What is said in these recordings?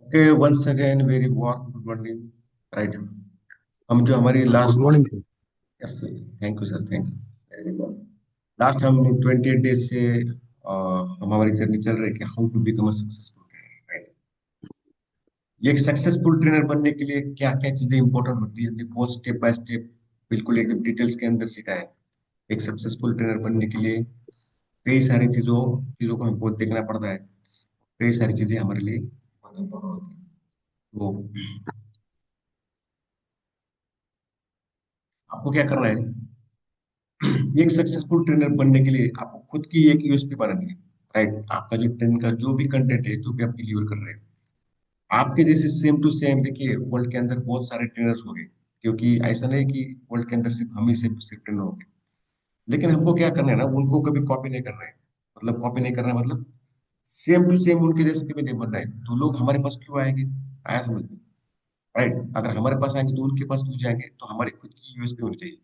Okay, once again very warm good morning. Right. हम जो हमारी good last. Morning sir. Yes sir. Thank you sir, thank you very good. Last हम 28 days से हम हमारी journey चल रही है कि how to become a successful trainer. Right. ये एक सक्सेसफुल ट्रेनर बनने के लिए क्या क्या चीजें इंपॉर्टेंट होती है, हमने बहुत स्टेप बाय स्टेप बिल्कुल एकदम डिटेल्स के अंदर सिखाया है। एक सक्सेसफुल ट्रेनर बनने के लिए कई सारी चीजों चीजों को हमको देखना पड़ता है। कई सारी चीजें हमारे लिए बहुत इंपॉर्टेंट होती है। तो आपको क्या करना है, एक सक्सेसफुल ट्रेनर बनने के लिए आपको खुद की एक यूएसपी बनानी है। राइट। आपका जो ट्रेन का जो भी कंटेंट है, जो भी आप डिलीवर कर रहे हैं, आपके जैसे सेम टू सेम। देखिए, वर्ल्ड के अंदर बहुत सारे ट्रेनर्स हो गए, क्योंकि ऐसा नहीं कि वर्ल्ड के अंदर सिर्फ हम ही सिर्फ ट्रेनर हो गए। लेकिन हमको क्या करना है ना, उनको कभी कॉपी नहीं करना है। मतलब कॉपी नहीं करना है, मतलब सेम टू सेम उनके जैसे कभी नहीं बनना है। तो लोग हमारे पास क्यों आएंगे? आया समझ में? राइट। अगर हमारे पास आएंगे तो उनके पास क्यों जाएंगे? तो हमारी खुद की यूएसपी होनी चाहिए।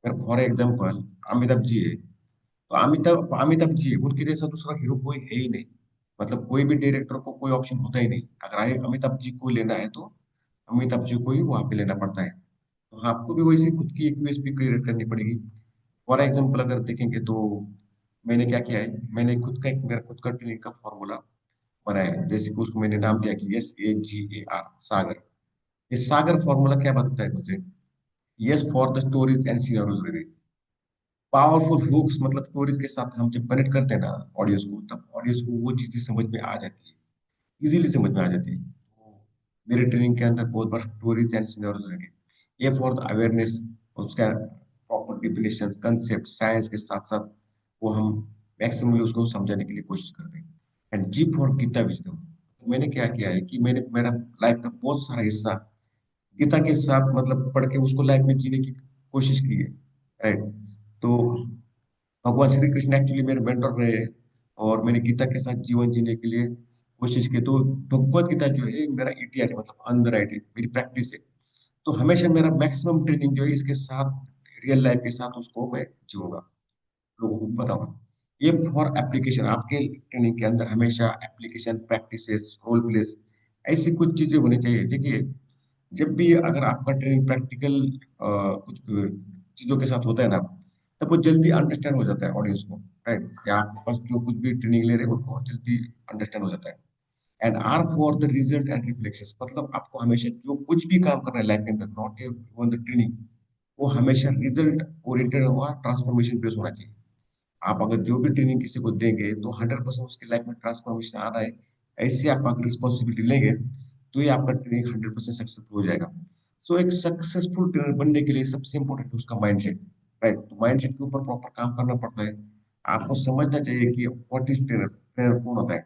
अगर फॉर एग्जाम्पल अमिताभ जी है, तो अमिताभ अमिताभ जी उनके जैसा दूसरा हीरो कोई है ही नहीं। मतलब कोई भी डायरेक्टर को कोई ऑप्शन होता ही नहीं। अगर अमिताभ जी को लेना है तो अमिताभ जी को ही वहां पे लेना पड़ता है। तो आपको भी वैसे खुद की एक यूएसपी क्रिएट करनी पड़ेगी। फॉर एग्जाम्पल अगर देखेंगे तो मैंने क्या किया है, मैंने खुद का एक मेरा खुद का ट्रेनिंग का फॉर्मूला बनाया है। जैसे कि उसको मैंने नाम दिया कि SAGAR, सागर। ये सागर फॉर्मूला क्या बताता है मुझे? S for the stories and scenarios. Powerful hooks, मतलब स्टोरीज के साथ हम जब कनेक्ट करते हैं ना ऑडियंस को, तब ऑडियंस को वो चीजें समझ में आ जाती है, इजीली समझ में आ जाती है। तो मेरे ट्रेनिंग के अंदर बहुत बार स्टोरीज एंड सिनेरियोज रहेंगे। ए फॉर द अवेयरनेस, उसका प्रॉपर डिफिनेशन कंसेप्ट साइंस के साथ साथ वो हम मैक्सिमली उसको समझाने के लिए कोशिश करते हैं। And G for Gita wisdom. मैंने क्या किया है कि मैंने मेरा लाइफ का बहुत सारा हिस्सा गीता के साथ मतलब पढ़ के उसको लाइफ में जीने की कोशिश की है। राइट। तो भगवान श्री कृष्ण एक्चुअली मेरे मेंटर रहे हैं, और मैंने गीता के साथ जीवन जीने के लिए कोशिश की। तो भगवत गीता जो है मेरा ईटीआर है, मतलब ऑन द राइट है, मेरी प्रैक्टिस है। तो हमेशा मेरा मैक्सिमम ट्रेनिंग जो है इसके साथ, रियल लाइफ के साथ उसको मैं जीऊंगा, लोगों को बताऊंगा। ये फॉर एप्लीकेशन, आपके ट्रेनिंग के अंदर हमेशा एप्लीकेशन प्रैक्टिसेस रोल प्लेस ऐसी कुछ चीजें होनी चाहिए। देखिए, जब भी अगर आपका ट्रेनिंग प्रैक्टिकल कुछ चीजों के साथ होता है ना, तब वो जल्दी अंडरस्टैंड हो जाता है ऑडियंस को। राइट। या आपके पास जो कुछ भी ट्रेनिंग ले रहे हैं उनको जल्दी अंडरस्टैंड हो जाता है। And R for the result and reflections, मतलब आपको हमेशा जो कुछ भी काम करना है लाइफ के अंदर, नॉट ओन द ट्रेनिंग, वो हमेशा रिजल्ट ओरिएंटेड होगा, ट्रांसफॉर्मेशन बेस्ड होना चाहिए। आप अगर जो भी ट्रेनिंग किसी को देंगे तो 100% उसकी लाइफ में ट्रांसफॉर्मेशन आ रहा है, ऐसे आप अगर रिस्पॉन्सिबिलिटी लेंगे, तो ये आपका ट्रेनिंग 100% सक्सेसफुल हो जाएगा। सो एक सक्सेसफुल ट्रेनर बनने के लिए सबसे इंपॉर्टेंट है उसका माइंडसेट। राइट। तो माइंडसेट के ऊपर प्रॉपर काम करना पड़ता है। आपको समझना चाहिए कि व्हाट इज ट्रेनर, ट्रेनर कौन होता है।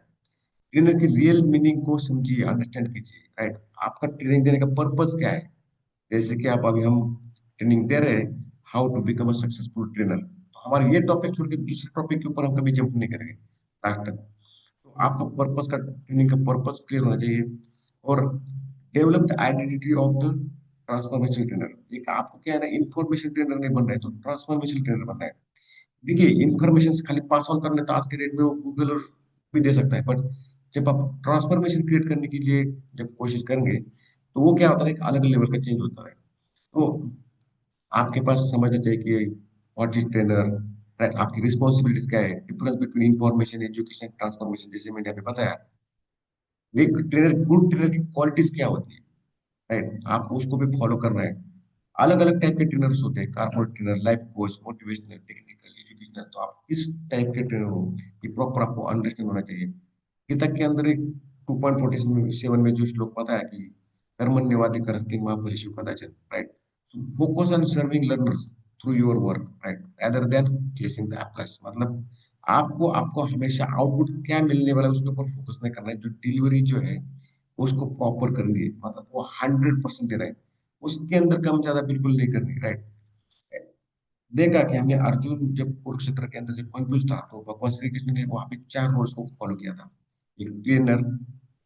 ट्रेनर की रियल मीनिंग को समझिए, अंडरस्टैंड कीजिए। राइट। आपका ट्रेनिंग देने का पर्पस क्या है? जैसे कि आप अभी हम ट्रेनिंग दे रहे हैं, how to become a successful trainer, तो हमारे ये टॉपिक छोड़ के दूसरे टॉपिक के ऊपर हम कभी जंप नहीं करेंगे लास्ट तक। तो आपका पर्पस का, ट्रेनिंग का पर्पस क्लियर होना चाहिए। और develop the identity of the transformation trainer. एक आपको क्या है ना, इन्फॉर्मेशन ट्रेनर नहीं बनना है, तो ट्रांसफॉर्मेशन ट्रेनर बनना है। देखिए, इन्फॉर्मेशन खाली पास ऑन करने तो आज के डेट में वो गूगल और भी दे सकता है, बट जब आप ट्रांसफॉर्मेशन क्रिएट करने के लिए जब कोशिश करेंगे, तो वो क्या होता है, एक अलग लेवल का चेंज होता है। तो आपके पास समझना चाहिए कि व्हाट इज ट्रेनर। राइट। आपकी रिस्पॉन्सिबिलिटीज क्या है, difference between information education transformation, जैसे मैंने अभी बताया। एक ट्रेनर, गुड ट्रेनर की क्वालिटीज क्या होती है? राइट। आपको उसको भी फॉलो करना है। अलग अलग टाइप के ट्रेनर्स होते हैं, corporate trainer, life coach, motivational, technical, educational. तो आप किस टाइप के ट्रेनर हो, ये प्रॉपर आपको अंडरस्टैंड होना चाहिए। गीता के अंदर एक 2.47 में जो श्लोक पता है कि कर्मण्येवाधिकारस्ते मा फलेषु कदाचन। Right. Focus on serving learners through your work, right, rather than chasing the applause. मतलब आपको आपको हमेशा आउटपुट क्या मिलने वाला है उसके ऊपर फोकस नहीं करना है। जो डिलीवरी जो है उसको प्रॉपर करनी है, मतलब वो 100% देना है। उसके अंदर कम ज्यादा बिल्कुल नहीं करनी। राइट। देखा कि हमने अर्जुन जब कुरुक्षेत्र के अंदर जब कंफ्यूज था, तो भगवान श्री कृष्ण ने वहां पे 4 रोल्स को फॉलो किया था। एक trainer,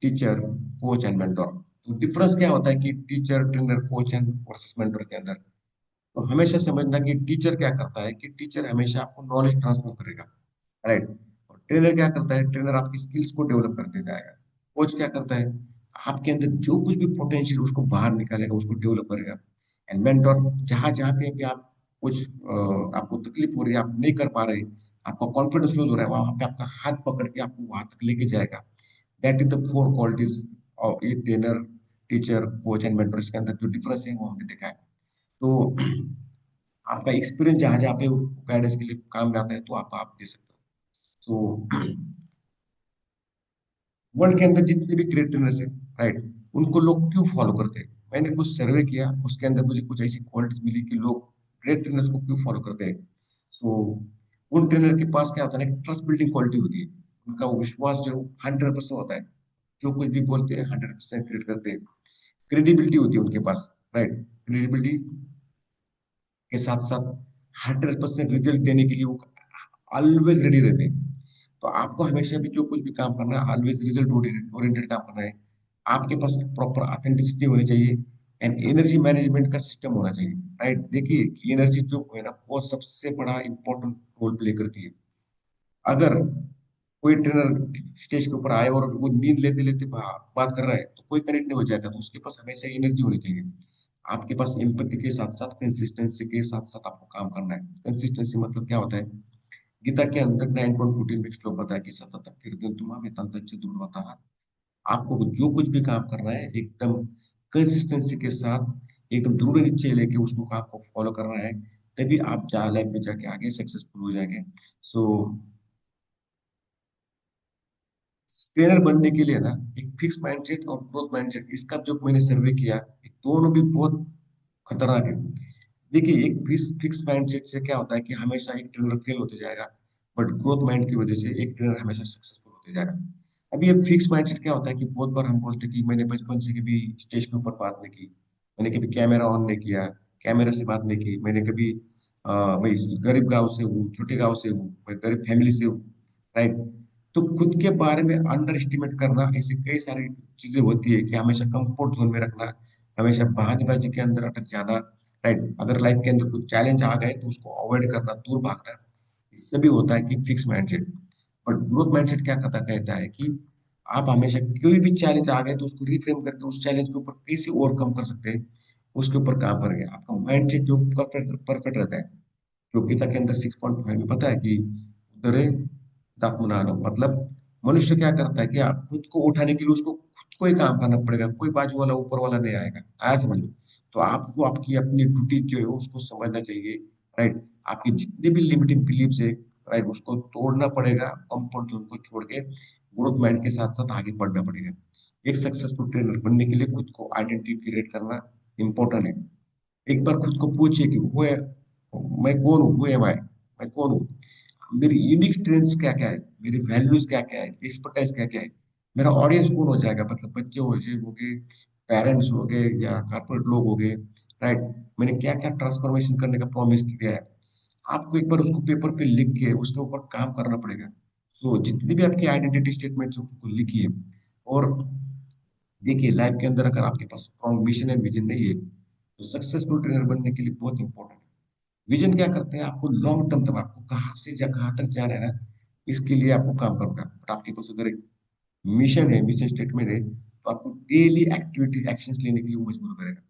teacher, coach and mentor. तो डिफरेंस क्या होता है कि teacher, trainer, coach and versus mentor के अंदर, तो हमेशा समझना कि टीचर क्या करता है कि टीचर हमेशा आपको नॉलेज ट्रांसफर करेगा। राइट। और ट्रेनर क्या करता है, ट्रेनर आपकी स्किल्स को डेवलप करते जाएगा। कोच क्या करता है, आपके अंदर जो कुछ भी पोटेंशियल उसको बाहर निकालेगा, उसको डेवलप करेगा। एंड मेंटोर जहां जहां पे भी आप कुछ आपको तकलीफ हो रही है, आप नहीं कर पा रहे, आपका कॉन्फिडेंस लूज हो रहा है, वहां पे आपका हाथ पकड़ के आपको वहां तक लेके जाएगा। That is the four qualities of a trainer, teacher, coach and mentor. इसके अंदर जो डिफरेंस है वो हमने देखा है। तो आपका एक्सपीरियंस जहां जहां पे गाइडेंस के लिए काम में आता है, तो आप दे सकते हो। तो वर्ल्ड के अंदर जितने भी ग्रेट ट्रेनर्स हैं, राइट, उनको लोग क्यों फॉलो करते हैं? मैंने कुछ सर्वे किया, उसके अंदर मुझे कुछ ऐसी क्वालिटीज मिली कि लोग ग्रेट ट्रेनर्स को क्यों फॉलो करते हैं। सो उन ट्रेनर के पास क्या होता है ना, ट्रस्ट बिल्डिंग क्वालिटी होती है। उनका वो विश्वास जो 100% होता है, जो कुछ भी बोलते हैं 100% क्रिएट करते हैं। क्रेडिबिलिटी होती है उनके पास, राइट। क्रेडिबिलिटी के साथ साथ 100% रिजल्ट देने के लिए वो ऑलवेज रेडी रहते हैं। तो आपको हमेशा भी जो कुछ भी काम करना है, ऑलवेज रिजल्ट ओरिएंटेड काम करना है। आपके पास प्रॉपर ऑथेंटिसिटी होनी चाहिए एंड एनर्जी मैनेजमेंट का सिस्टम होना चाहिए, राइट। देखिए कि एनर्जी जो है ना, वो सबसे बड़ा इंपॉर्टेंट रोल प्ले करती है। अगर कोई ट्रेनर स्टेज के ऊपर आए और वो नींद लेते लेते बात कर रहा है, तो कोई कनेक्ट नहीं हो जाएगा। तो उसके पास हमेशा एनर्जी होनी चाहिए। आपके पास एम्पैथी के साथ साथ कंसिस्टेंसी के साथ साथ आपको काम करना है। कंसिस्टेंसी मतलब क्या होता है? गीता के अंदर 9.14 में एक श्लोक बताया कि सतत कीर्तन तुम्हारे तंत्र दुर्मता। आपको जो कुछ भी काम करना है, एकदम कंसिस्टेंसी के साथ, एकदम दृढ़ निश्चय लेके उसको आपको फॉलो करना है। तभी आप जा लाइफ में जाके आगे सक्सेसफुल हो जाएंगे। सो ट्रेनर बनने के लिए ना, एक फिक्स माइंडसेट और ग्रोथ माइंडसेट, इसका जो मैंने सर्वे किया, ये दोनों भी बहुत खतरनाक है। देखिए, एक फिक्स माइंडसेट से क्या होता है कि हमेशा एक ट्रेनर फेल होते जाएगा, बट ग्रोथ माइंड की वजह से एक ट्रेनर हमेशा सक्सेसफुल होते जाएगा। अभी ये फिक्स माइंडसेट क्या होता है कि बहुत बार हम बोलते हैं कि मैंने बचपन से कभी स्टेज के ऊपर बात नहीं की, मैंने कभी कैमरा ऑन नहीं किया, कैमरे से बात नहीं की, मैंने कभी मैं गरीब गांव से हूँ, छोटे गांव से हूँ, मैं गरीब फैमिली से हूँ, राइट। तो खुद के बारे में अंडर एस्टिमेट करना, ऐसी कई सारी चीजें होती है कि हमेशा कंफर्ट जोन में रखना, हमेशा बहानेबाजी के अंदर अटक जाना, राइट। अगर लाइफ के अंदर कुछ चैलेंज आ गए तो उसको अवॉइड करना, दूर भागना, इससे भी होता है कि फिक्स माइंडसेट। और ग्रोथ माइंडसेट क्या कहता है कि आप हमेशा कोई भी चैलेंज आ गए तो उसको रिफ्रेम करके उस चैलेंज के ऊपर कैसे ओवरकम कर सकते हैं, उसके ऊपर काम करेंगे। आपका माइंडसेट जो परफेक्ट परफेक्ट रहता है, जो गीता के अंदर 6.5 में पता है कि उतरे दात्मनान, मतलब मनुष्य क्या करता है कि आप खुद को उठाने के लिए उसको खुद को ही काम करना पड़ेगा, कोई बाजू वाला ऊपर वाला नहीं आएगा। आया समझ लो? तो आपको आपकी अपनी ड्यूटी जो है उसको समझना चाहिए, राइट। आपके जितने भी लिमिटिंग बिलीव्स है, राइट, उसको तोड़ना पड़ेगा, कंफर्ट जोन को छोड़ के ग्रोथ माइंड के साथ साथ आगे बढ़ना पड़ेगा। एक सक्सेसफुल ट्रेनर बनने के लिए खुद को आइडेंटिटी क्रिएट करना इंपॉर्टेंट है। एक बार खुद को पूछिए कि वो है, मैं कौन हूँ, हु एम आई, मैं कौन हूँ, मेरी यूनिक स्ट्रेंथ्स क्या क्या है, मेरी वैल्यूज क्या क्या है, एक्सपर्टाइज क्या क्या है, मेरा ऑडियंस कौन हो जाएगा, मतलब बच्चे हो गए, पेरेंट्स हो गए, या कॉर्पोरेट लोग हो गए, राइट। मैंने क्या क्या ट्रांसफॉर्मेशन करने का प्रॉमिस दिया है। आपको एक बार उसको पेपर पे लिख के उसके ऊपर काम करना पड़ेगा। सो जितनी भी आपकी आइडेंटिटी स्टेटमेंट्स है उसको लिखिए। और देखिए, लाइफ के अंदर अगर आपके पास स्ट्रॉन्ग मिशन एंड विजन नहीं है, तो सक्सेसफुल ट्रेनर बनने के लिए बहुत इंपॉर्टेंट है। विजन क्या करते हैं? आपको लॉन्ग टर्म तक, आपको कहाँ तक जाना है ना, इसके लिए आपको काम करना है। बट आपके पास अगर एक मिशन है, मिशन स्टेटमेंट है, तो आपको डेली एक्टिविटी एक्शंस लेने के लिए वो मजबूर करेगा।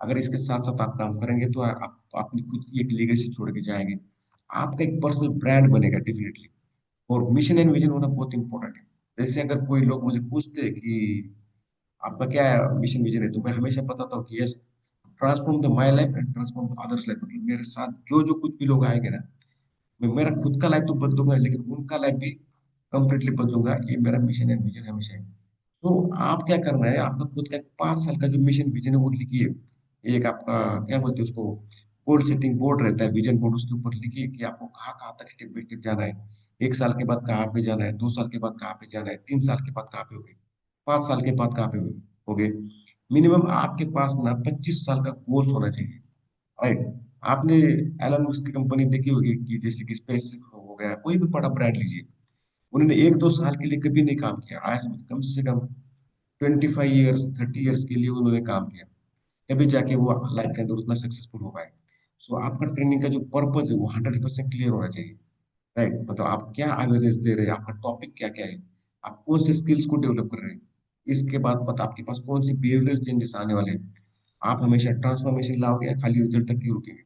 अगर इसके साथ साथ आप काम करेंगे तो आप अपनी खुद की एक लेगेसी छोड़ के जाएंगे। आपका एक पर्सनल ब्रांड बनेगा डेफिनेटली। और मिशन एंड विजन होना बहुत इंपॉर्टेंट है। जैसे अगर कोई लोग मुझे पूछते हैं कि आपका क्या मिशन विजन है, तो मैं हमेशा बताता हूँ कि yes, transform the my life and transform others life. मतलब मेरे साथ जो जो कुछ भी लोग आएंगे ना, मैं मेरा खुद का लाइफ तो बदलूंगा, लेकिन उनका लाइफ भी कंप्लीटली बदलूंगा। ये मेरा मिशन एंड विजन हमेशा है। तो आप क्या करना है, आपका खुद का 5 साल का जो मिशन विजन है वो लिखिए। एक आपका क्या बोलते हैं उसको, गोल सेटिंग बोर्ड रहता है, विजन बोर्ड, उसके ऊपर लिखिए कि आपको कहाँ कहाँ तक स्टेप बाई स्टेप जाना है। 1 साल के बाद कहाँ पे जाना है, 2 साल के बाद कहाँ पे जाना है, 3 साल के बाद कहाँ पे होगे, 5 साल के बाद कहाँ पे होगे। मिनिमम आपके पास ना 25 साल का गोल्स होना चाहिए, राइट। आपने एलन मस्क की कंपनी देखी होगी कि जैसे कि स्पेस हो गया, कोई भी बड़ा ब्रांड लीजिए, उन्होंने 1-2 साल के लिए कभी नहीं काम किया, आज से कम 25 ईयर्स 30 ईयर्स के लिए उन्होंने काम किया, तभी जाके वो लाइफ के अंदर उतना सक्सेसफुल हो पाए। सो आपका ट्रेनिंग का जो पर्पज है वो 100% क्लियर होना चाहिए, राइट। मतलब आप क्या अवेयरनेस दे रहे हैं, आपका टॉपिक क्या क्या है, आप कौन से स्किल्स को डेवलप कर रहे हैं। इसके बाद पता आपके पास कौन सी बिहेवियरल चेंजेस आने वाले हैं। आप हमेशा ट्रांसफॉर्मेशन लाओगे या खाली रिजल्ट तक ही रुकेंगे।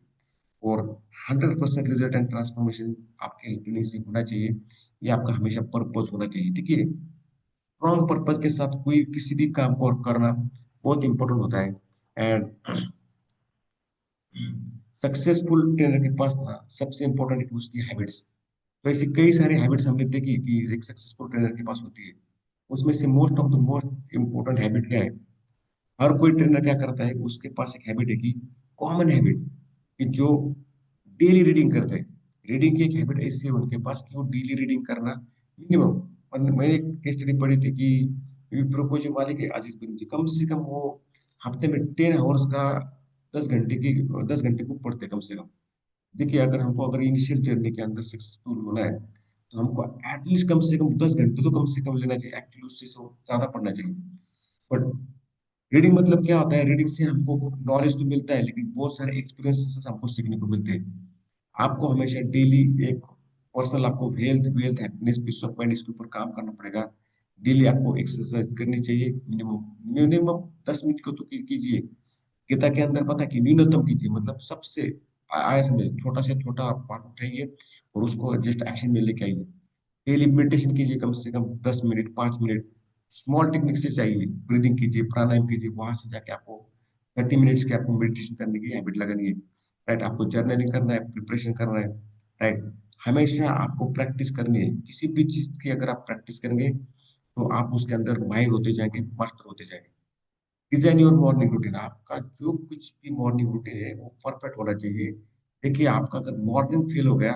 और 100% रिजल्ट एंड ट्रांसफॉर्मेशन आपके ट्रेनिंग से होना चाहिए। ये आपका हमेशा पर्पस होना चाहिए, ठीक है। स्ट्रॉन्ग पर्पस के साथ कोई किसी भी काम को करना बहुत इंपॉर्टेंट होता है। एंड सक्सेसफुल ट्रेनर के पास ना सबसे इंपॉर्टेंट है उसकी हैबिट्स। तो ऐसी कई सारी हैबिट्स हमने देखी कि एक सक्सेसफुल ट्रेनर के पास होती है। उसमें से most of the most important habit क्या है? हर कोई ट्रेनर क्या करता है, उसके पास एक हैबिट है कि कॉमन हैबिट, कि जो डेली रीडिंग करते हैं। रीडिंग की एक हैबिट ऐसी है उनके पास कि वो डेली रीडिंग करना मिनिमम। मैंने एक केस स्टडी पढ़ी थी कि विप्रो को जो मालिक है अजीज प्रेमजी, कम से कम वो हफ्ते में 10 आवर्स का 10 घंटे की 10 घंटे को पढ़ते हैं कम से कम। देखिए, अगर हमको अगर इनिशियल जर्नी के अंदर सक्सेसफुल होना है तो हमको एटलीस्ट कम से कम 10 घंटे तो कम से कम लेना चाहिए, एक्चुअली उससे ज्यादा पढ़ना चाहिए। बट रीडिंग मतलब क्या होता है? रीडिंग से हमको नॉलेज तो मिलता है, लेकिन बहुत सारे एक्सपीरियंसेस हमको सीखने को मिलते हैं। आपको हमेशा डेली एक पर्सनल आपको health wealth happiness piece of mind इसके ऊपर काम करना पड़ेगा। डेली आपको एक्सरसाइज करनी चाहिए, मिनिमम मिनिमम 10 मिनट को तो कीजिए। गीता के अंदर पता है कि न्यूनतम कीजिए, मतलब सबसे आया में छोटा से छोटा पार्ट उठाइए और उसको जस्ट एक्शन में लेके आइए। डेली मेडिटेशन कीजिए कम से कम 10 मिनट, 5 मिनट। स्मॉल टेक्निक से चाहिए, ब्रीदिंग कीजिए, प्राणायाम कीजिए, वहां से जाके आपको 30 मिनट्स की आपको मेडिटेशन करने की हैबिट लगानी है। राइट, आपको जर्नलिंग करना है, प्रिपरेशन करना है। राइट, हमेशा आपको प्रैक्टिस करनी है। किसी भी चीज की अगर आप प्रैक्टिस करेंगे तो आप उसके अंदर माहिर होते जाएंगे, मास्टर होते जाएंगे। डिजाइन योर मॉर्निंग रूटीन, आपका जो कुछ भी मॉर्निंग रूटीन है वो परफेक्ट होना चाहिए। देखिए, आपका अगर मॉर्निंग फेल हो गया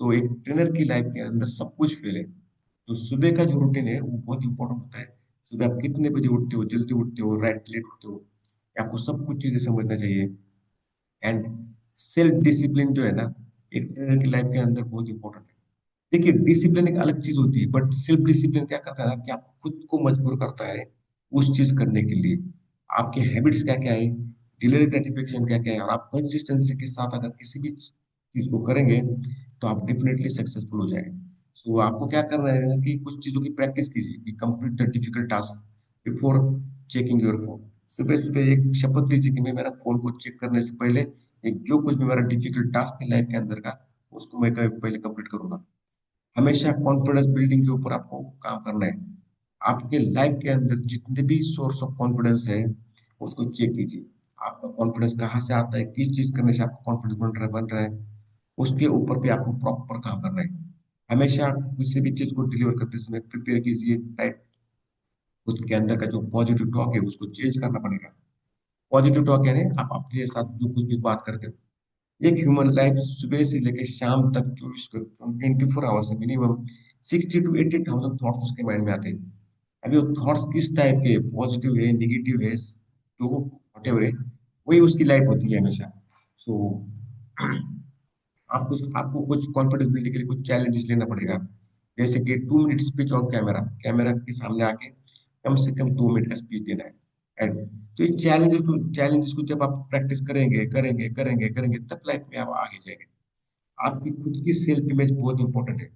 तो एक ट्रेनर की लाइफ के अंदर सब कुछ फेल है। तो सुबह का जो रूटीन है वो बहुत इंपॉर्टेंट होता है। सुबह आप कितने बजे उठते हो, जल्दी उठते हो, राइट लेट उठते हो, आपको सब कुछ चीजें समझना चाहिए। एंड सेल्फ डिसिप्लिन जो है ना, एक ट्रेनर की लाइफ के अंदर बहुत इंपॉर्टेंट है। देखिए, डिसिप्लिन एक अलग चीज होती है, बट सेल्फ डिसिप्लिन क्या करता है ना, कि आप खुद को मजबूर करता है उस चीज करने के लिए। आपके हैबिट्स क्या क्या है, डिले ग्रेटिफिकेशन क्या क्या है, और आप कंसिस्टेंसी के साथ अगर किसी भी चीज को करेंगे तो आप डेफिनेटली सक्सेसफुल हो जाएंगे। तो आपको क्या करना है ना, कि कुछ चीजों की प्रैक्टिस कीजिए, कि complete the difficult task before checking your phone. सुबह सुबह एक शपथ लीजिए कि मैं मेरा फोन को चेक करने से पहले एक जो कुछ भी मेरा डिफिकल्ट टास्क है लाइफ के अंदर का, उसको मैं पहले कंप्लीट करूंगा। हमेशा कॉन्फिडेंस बिल्डिंग के ऊपर आपको काम करना है। आपके लाइफ के अंदर जितने भी सोर्स ऑफ कॉन्फिडेंस है उसको चेक कीजिए। आपका कॉन्फिडेंस कहाँ से आता है, किस चीज करने से आपका कॉन्फिडेंस बन रहा है, उसके ऊपर भी आपको प्रॉपर काम करना है। हमेशा किसी भी चीज को डिलीवर करते समय प्रिपेयर कीजिए, राइट। उसके अंदर का जो पॉजिटिव टॉक है उसको चेंज करना पड़ेगा। पॉजिटिव टॉक यानी आप अपने साथ जो कुछ भी बात करते हो। एक ह्यूमन लाइफ सुबह से लेकर शाम तक 24 आवर्स है, मिनिमम 60 to 80 थाउजेंड थॉट्स उसके माइंड में आते हैं। अभी वो थॉट्स किस टाइप के, पॉजिटिव है, नेगेटिव है, जो वटेवर है, वही उसकी लाइफ होती है हमेशा। सो आपको कुछ कॉन्फिडेंस बिल्डिंग के लिए कुछ चैलेंजेस लेना पड़ेगा। जैसे कि 2 minute speech on camera, camera के सामने आके कम से कम 2 मिनट का स्पीच देना है। And तो ये चैलेंजेस को जब आप प्रैक्टिस करेंगे करेंगे करेंगे करेंगे तब लाइफ में आप आगे जाएंगे। आपकी खुद की सेल्फ इमेज बहुत इंपॉर्टेंट है।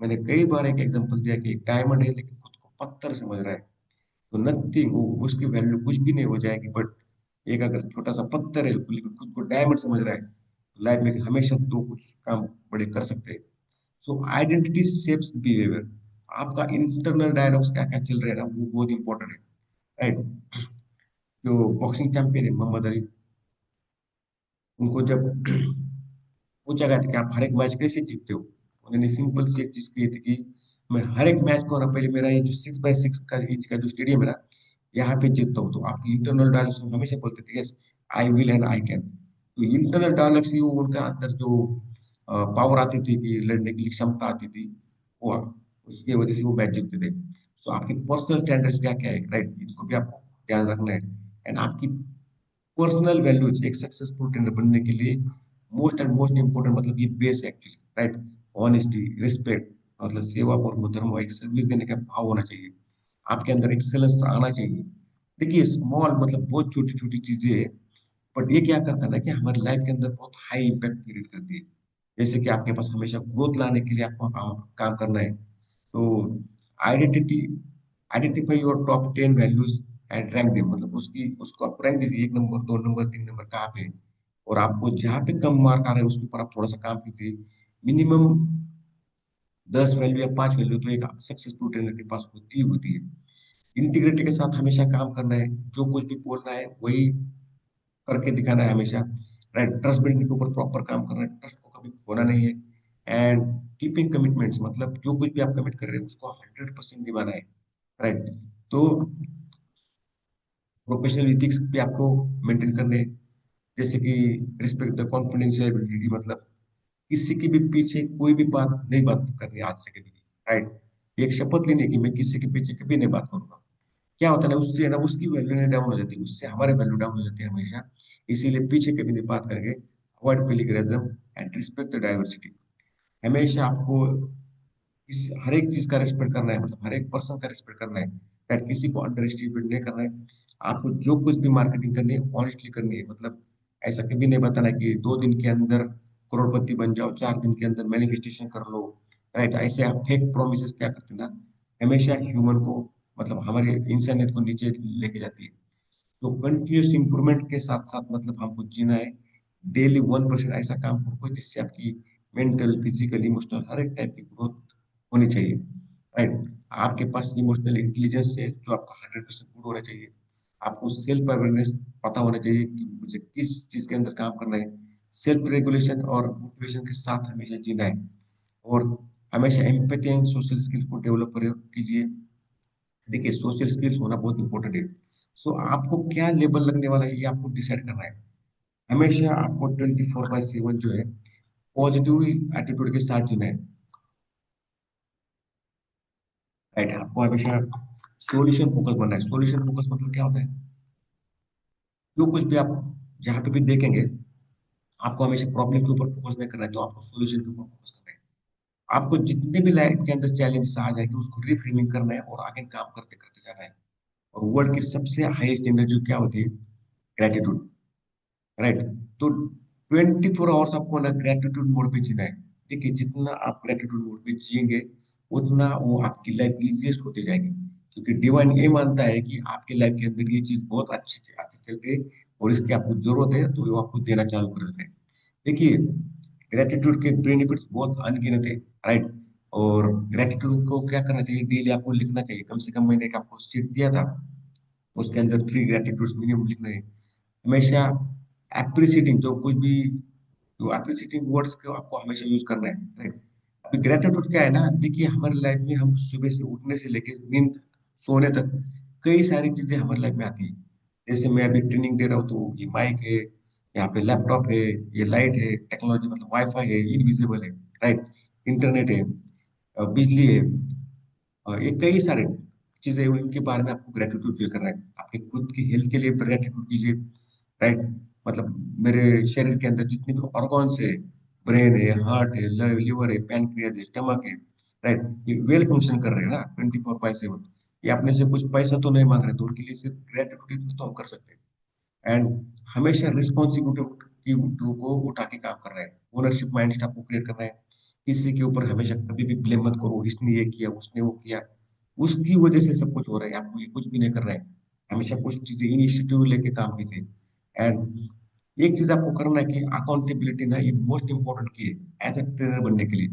मैंने कई बार एक एग्जांपल दिया कि एक डायमंड है लेकिन खुद को पत्थर समझ रहा है, तो नथिंग, वो उसकी वैल्यू कुछ भी नहीं हो जाएगी। बट एक अगर छोटा सा पत्थर है लेकिन खुद को डायमंड समझ रहा है, तो लाइफ में हमेशा दो कुछ काम बड़े कर सकते हैं। सो आइडेंटिटी शेप्स बिहेवियर, आपका इंटरनल डायलॉग्स क्या क्या चल रहा है ना, वो बहुत इंपॉर्टेंट है। राइट, जो बॉक्सिंग चैंपियन है मोहम्मद अली, उनको जब पूछा गया था कि आप हर एक मैच कैसे जीतते हो, उन्होंने सिंपल सी एक चीज कही थी कि मैं हर एक मैच को ना, पहले मेरा ये जो 6x6 का इंच का जो स्टेडियम है ना, यहाँ पे जीतता हूँ। तो आपकी इंटरनल डायलॉग्स हम हमेशा बोलते थे, yes I will and I can. तो इंटरनल डायलॉग्स ही वो उनका अंदर जो पावर आती थी, कि लड़ने की क्षमता आती थी, वो उसकी वजह से वो मैच जीतते थे। सो आपके पर्सनल स्टैंडर्ड्स क्या क्या है, राइट, इनको भी आपको ध्यान रखना है। एंड आपकी पर्सनल वैल्यूज एक सक्सेसफुल ट्रेनर बनने के लिए मोस्ट इंपोर्टेंट, मतलब ये बेस है एक्चुअली, राइट। ऑनेस्टी, रिस्पेक्ट, मतलब सेवा और धर्म, एक सर्विस देने का भाव होना चाहिए। आपके अंदर एक्सेलेंस आना चाहिए। देखिए, स्मॉल मतलब बहुत छोटी छोटी चीजें हैं, बट ये क्या करता है ना, कि हमारी लाइफ के अंदर बहुत हाई इम्पैक्ट क्रिएट करती है। जैसे कि आपके पास हमेशा ग्रोथ लाने के लिए आपको काम काम करना है। तो identity identify your top 10 values and rank them, मतलब उसकी उसको आप रैंक दीजिए, 1 नंबर, 2 नंबर, 3 नंबर कहाँ पे है। और आपको जहाँ पे कम मार्क आ रहा है उसके ऊपर आप थोड़ा सा काम कीजिए। मिनिमम 10 वैल्यू या 5 वैल्यू तो एक सक्सेसफुल ट्रेनर के पास होती ही होती है। इंटीग्रिटी के साथ हमेशा काम करना है, जो कुछ भी बोलना है वही करके दिखाना है हमेशा। राइट, ट्रस्ट बिल्डिंग के ऊपर प्रॉपर काम करना है, ट्रस्ट को कभी खोना नहीं है। एंड कीपिंग कमिटमेंट्स, मतलब जो कुछ भी आप कमिट कर रहे हैं उसको 100% निभाना है। राइट। तो प्रोफेशनल इथिक्स भी आपको मेंटेन करने हैं, जैसे कि रिस्पेक्ट द कॉन्फिडेंशियलिटी, मतलब किसी के भी पीछे कोई भी बात नहीं बात करनी आज से कभी भी। राइट, एक शपथ लेने की मैं किसी के पीछे कभी नहीं बात करूंगा। क्या होता है ना, उससे ना उसकी वैल्यू नहीं डाउन हो जाती, उससे हमारी वैल्यू डाउन हो जाती है हमेशा। इसीलिए पीछे कभी नहीं बात करके avoid plagiarism and respect the diversity. हमेशा आपको हर एक चीज का रिस्पेक्ट करना है, मतलब हर एक पर्सन का रिस्पेक्ट करना है। राइट, किसी को अंडर एस्टिमेट नहीं करना है। आपको जो कुछ भी मार्केटिंग करनी है ऑनेस्टली करनी है, मतलब ऐसा कभी नहीं बताना कि 2 दिन के अंदर करोड़पति बन जाओ, 4 दिन के अंदर मैनिफेस्टेशन कर लो। राइट, ऐसे आप फेक प्रोमिस क्या करते हैं ना, हमेशा ह्यूमन को, मतलब हमारे इंसानियत को नीचे लेके जाती है। तो कंटिन्यूस इंप्रूवमेंट के साथ साथ मतलब हमको जीना है। डेली 1% ऐसा काम करो जिससे आपकी मेंटल, फिजिकल, इमोशनल हर एक टाइप की ग्रोथ होनी चाहिए। राइट, आपके पास इमोशनल इंटेलिजेंस है जो आपका 100% गुड होना चाहिए। आपको सेल्फ अवेयरनेस पता होना चाहिए कि मुझे किस चीज के अंदर काम करना है। सेल्फ रेगुलेशन और मोटिवेशन के साथ हमेशा जीना है। और हमेशा एम्पैथी एंड सोशल स्किल्स को डेवलप कीजिए। देखिए, सोशल स्किल्स होना बहुत इंपॉर्टेंट है। सो आपको क्या लेबल लगने वाला है ये आपको डिसाइड करना है। हमेशा आपको 24/7 जो है पॉजिटिव एटीट्यूड के साथ जीना है। राइट, आपको हमेशा सॉल्यूशन फोकस बनना है। सॉल्यूशन फोकस मतलब क्या होता है, जो कुछ भी आप जहाँ पे भी देखेंगे, आपको हमेशा प्रॉब्लम के ऊपर फोकस नहीं करना है, तो आपको सॉल्यूशन के ऊपर फोकस करना है। आपको जितने भी लाइफ के अंदर चैलेंजेस आ जाएंगे उसको रिफ्रेमिंग करना है और आगे काम करते करते जाना है। और वर्ल्ड की सबसे हाईएस्ट एनर्जी क्या होती है, ग्रेटिट्यूड। राइट, तो 24 आवर्स आपको ना ग्रेटिट्यूड मोड पे जीना है। देखिए, जितना आप ग्रेटिट्यूड मोड पे जिएंगे उतना वो आपकी लाइफ इजीएस्ट होती जाएगी, क्योंकि डिवाइन ये मानता है कि आपकी लाइफ के अंदर ये चीज बहुत अच्छी अच्छी चल रही है और इसकी आपको जरूरत है, तो वो आपको देना चालू कर देते हैं। देखिए, ग्रेटिट्यूड के बेनिफिट्स बहुत अनगिनत है। राइट, और ग्रेटिट्यूड को क्या करना चाहिए, डेली आपको लिखना चाहिए। कम से कम मैंने एक आपको शीट दिया था, उसके अंदर 3 ग्रेटिट्यूड्स मिनिमम लिखना है। हमेशा एप्रिसिएटिंग जो कुछ भी, जो एप्रिसिएटिंग वर्ड्स को आपको हमेशा यूज करना है। राइट, अभी ग्रेटिट्यूड क्या है ना, देखिए हमारी लाइफ में हम सुबह से उठने से लेके नींद सोने तक कई सारी चीजें हमारी लाइफ में आती है। जैसे मैं अभी ट्रेनिंग दे रहा हूँ तो ये माइक है, यहाँ पे लैपटॉप है, ये लाइट है, टेक्नोलॉजी मतलब वाईफाई है, इनविजिबल है। राइट, इंटरनेट है, बिजली है, ये कई सारे चीजें हैं, उनके बारे में आपको ग्रेटिट्यूड फील करना है। आपके खुद की हेल्थ के लिए ग्रेटिट्यूड कीजिए। राइट, मतलब मेरे शरीर के अंदर जितने भी ऑर्गन्स है, ब्रेन है, हार्ट है, लिवर है, पैनक्रियाज है, स्टमक है, राइट, ये वेल फंक्शन कर रहे हैं ना 24/7। ये अपने से कुछ पैसा तो नहीं मांग रहे, तो उनके लिए सिर्फ ग्रेटिट्यूड तो हम कर सकते हैं। एंड हमेशा रिस्पॉन्सिबिलिटी को उठा के काम कर रहे हैं। ओनरशिप माइंडसेट आपको क्रिएट करना है। किसी के ऊपर हमेशा कभी भी ब्लेम मत करो, इसने ये किया, उसने वो किया, उसकी वजह से सब कुछ हो रहा है, आपको ये कुछ भी नहीं कर रहे हैं। हमेशा कुछ चीजें इनिशिएटिव लेके काम कीजिए। एंड एक चीज आपको करना है कि अकाउंटेबिलिटी ना, ये मोस्ट इंपॉर्टेंट की है एज ए ट्रेनर बनने के लिए।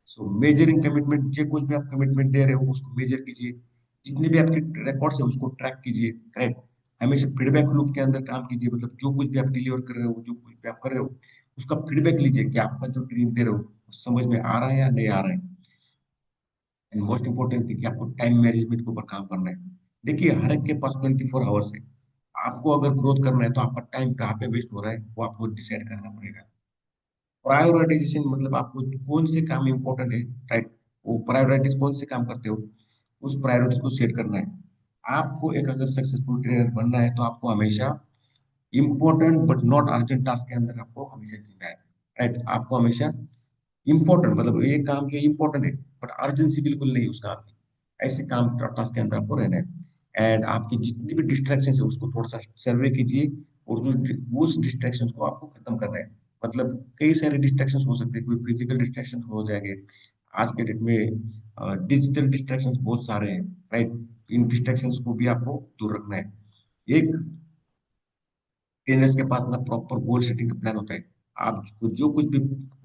सो मेजरिंग कमिटमेंट, जो कुछ भी आप कमिटमेंट दे रहे हो उसको मेजर कीजिए। जितने भी आपके रिकॉर्ड्स है उसको ट्रैक कीजिए। राइट, हमेशा फीडबैक लूप के अंदर काम कीजिए, मतलब जो कुछ भी आप डिलीवर कर रहे हो, जो कुछ भी आप कर रहे हो उसका फीडबैक लीजिए कि आपका जो ट्रेनिंग दे रहे हो वो समझ में आ रहा है या नहीं आ रहा है। एंड मोस्ट इंपॉर्टेंट थी कि आपको टाइम मैनेजमेंट के ऊपर काम करना है। देखिए, हर एक के पास 24 आवर्स है। आपको अगर ग्रोथ करना है तो आपका टाइम कहाँ पे वेस्ट हो रहा है वो आपको डिसाइड करना पड़ेगा। प्रायोरिटाइजेशन मतलब आपको कौन से काम इंपॉर्टेंट है। राइट, वो प्रायोरिटीज कौन से काम करते हो, उस प्रायोरिटीज को सेट करना है। आपको एक अगर सक्सेसफुल ट्रेनर बनना है तो आपको हमेशा important but not urgent task के अंदर आपको हमेशा जीना है। राइट, आपको हमेशा इंपॉर्टेंट, मतलब ये काम जो इंपॉर्टेंट है बट अर्जेंसी बिल्कुल नहीं उस काम की, ऐसे काम टास्क के अंदर आपको रहना है। एंड आपकी जितनी भी डिस्ट्रैक्शन है उसको थोड़ा सा सर्वे कीजिए, और उस डिस्ट्रैक्शन को आपको खत्म करना है। मतलब कई सारे डिस्ट्रैक्शन हो सकते हैं, कोई फिजिकल डिस्ट्रैक्शन हो जाएंगे। आज के डेट में डिजिटल डिस्ट्रैक्शन बहुत सारे हैं। राइट, इन डिस्ट्रैक्शंस को भी आपको दूर रखना है। एक ट्रेनर्स के पास ना प्रॉपर गोल सेटिंग का प्लान होता है। आप जो कुछ भी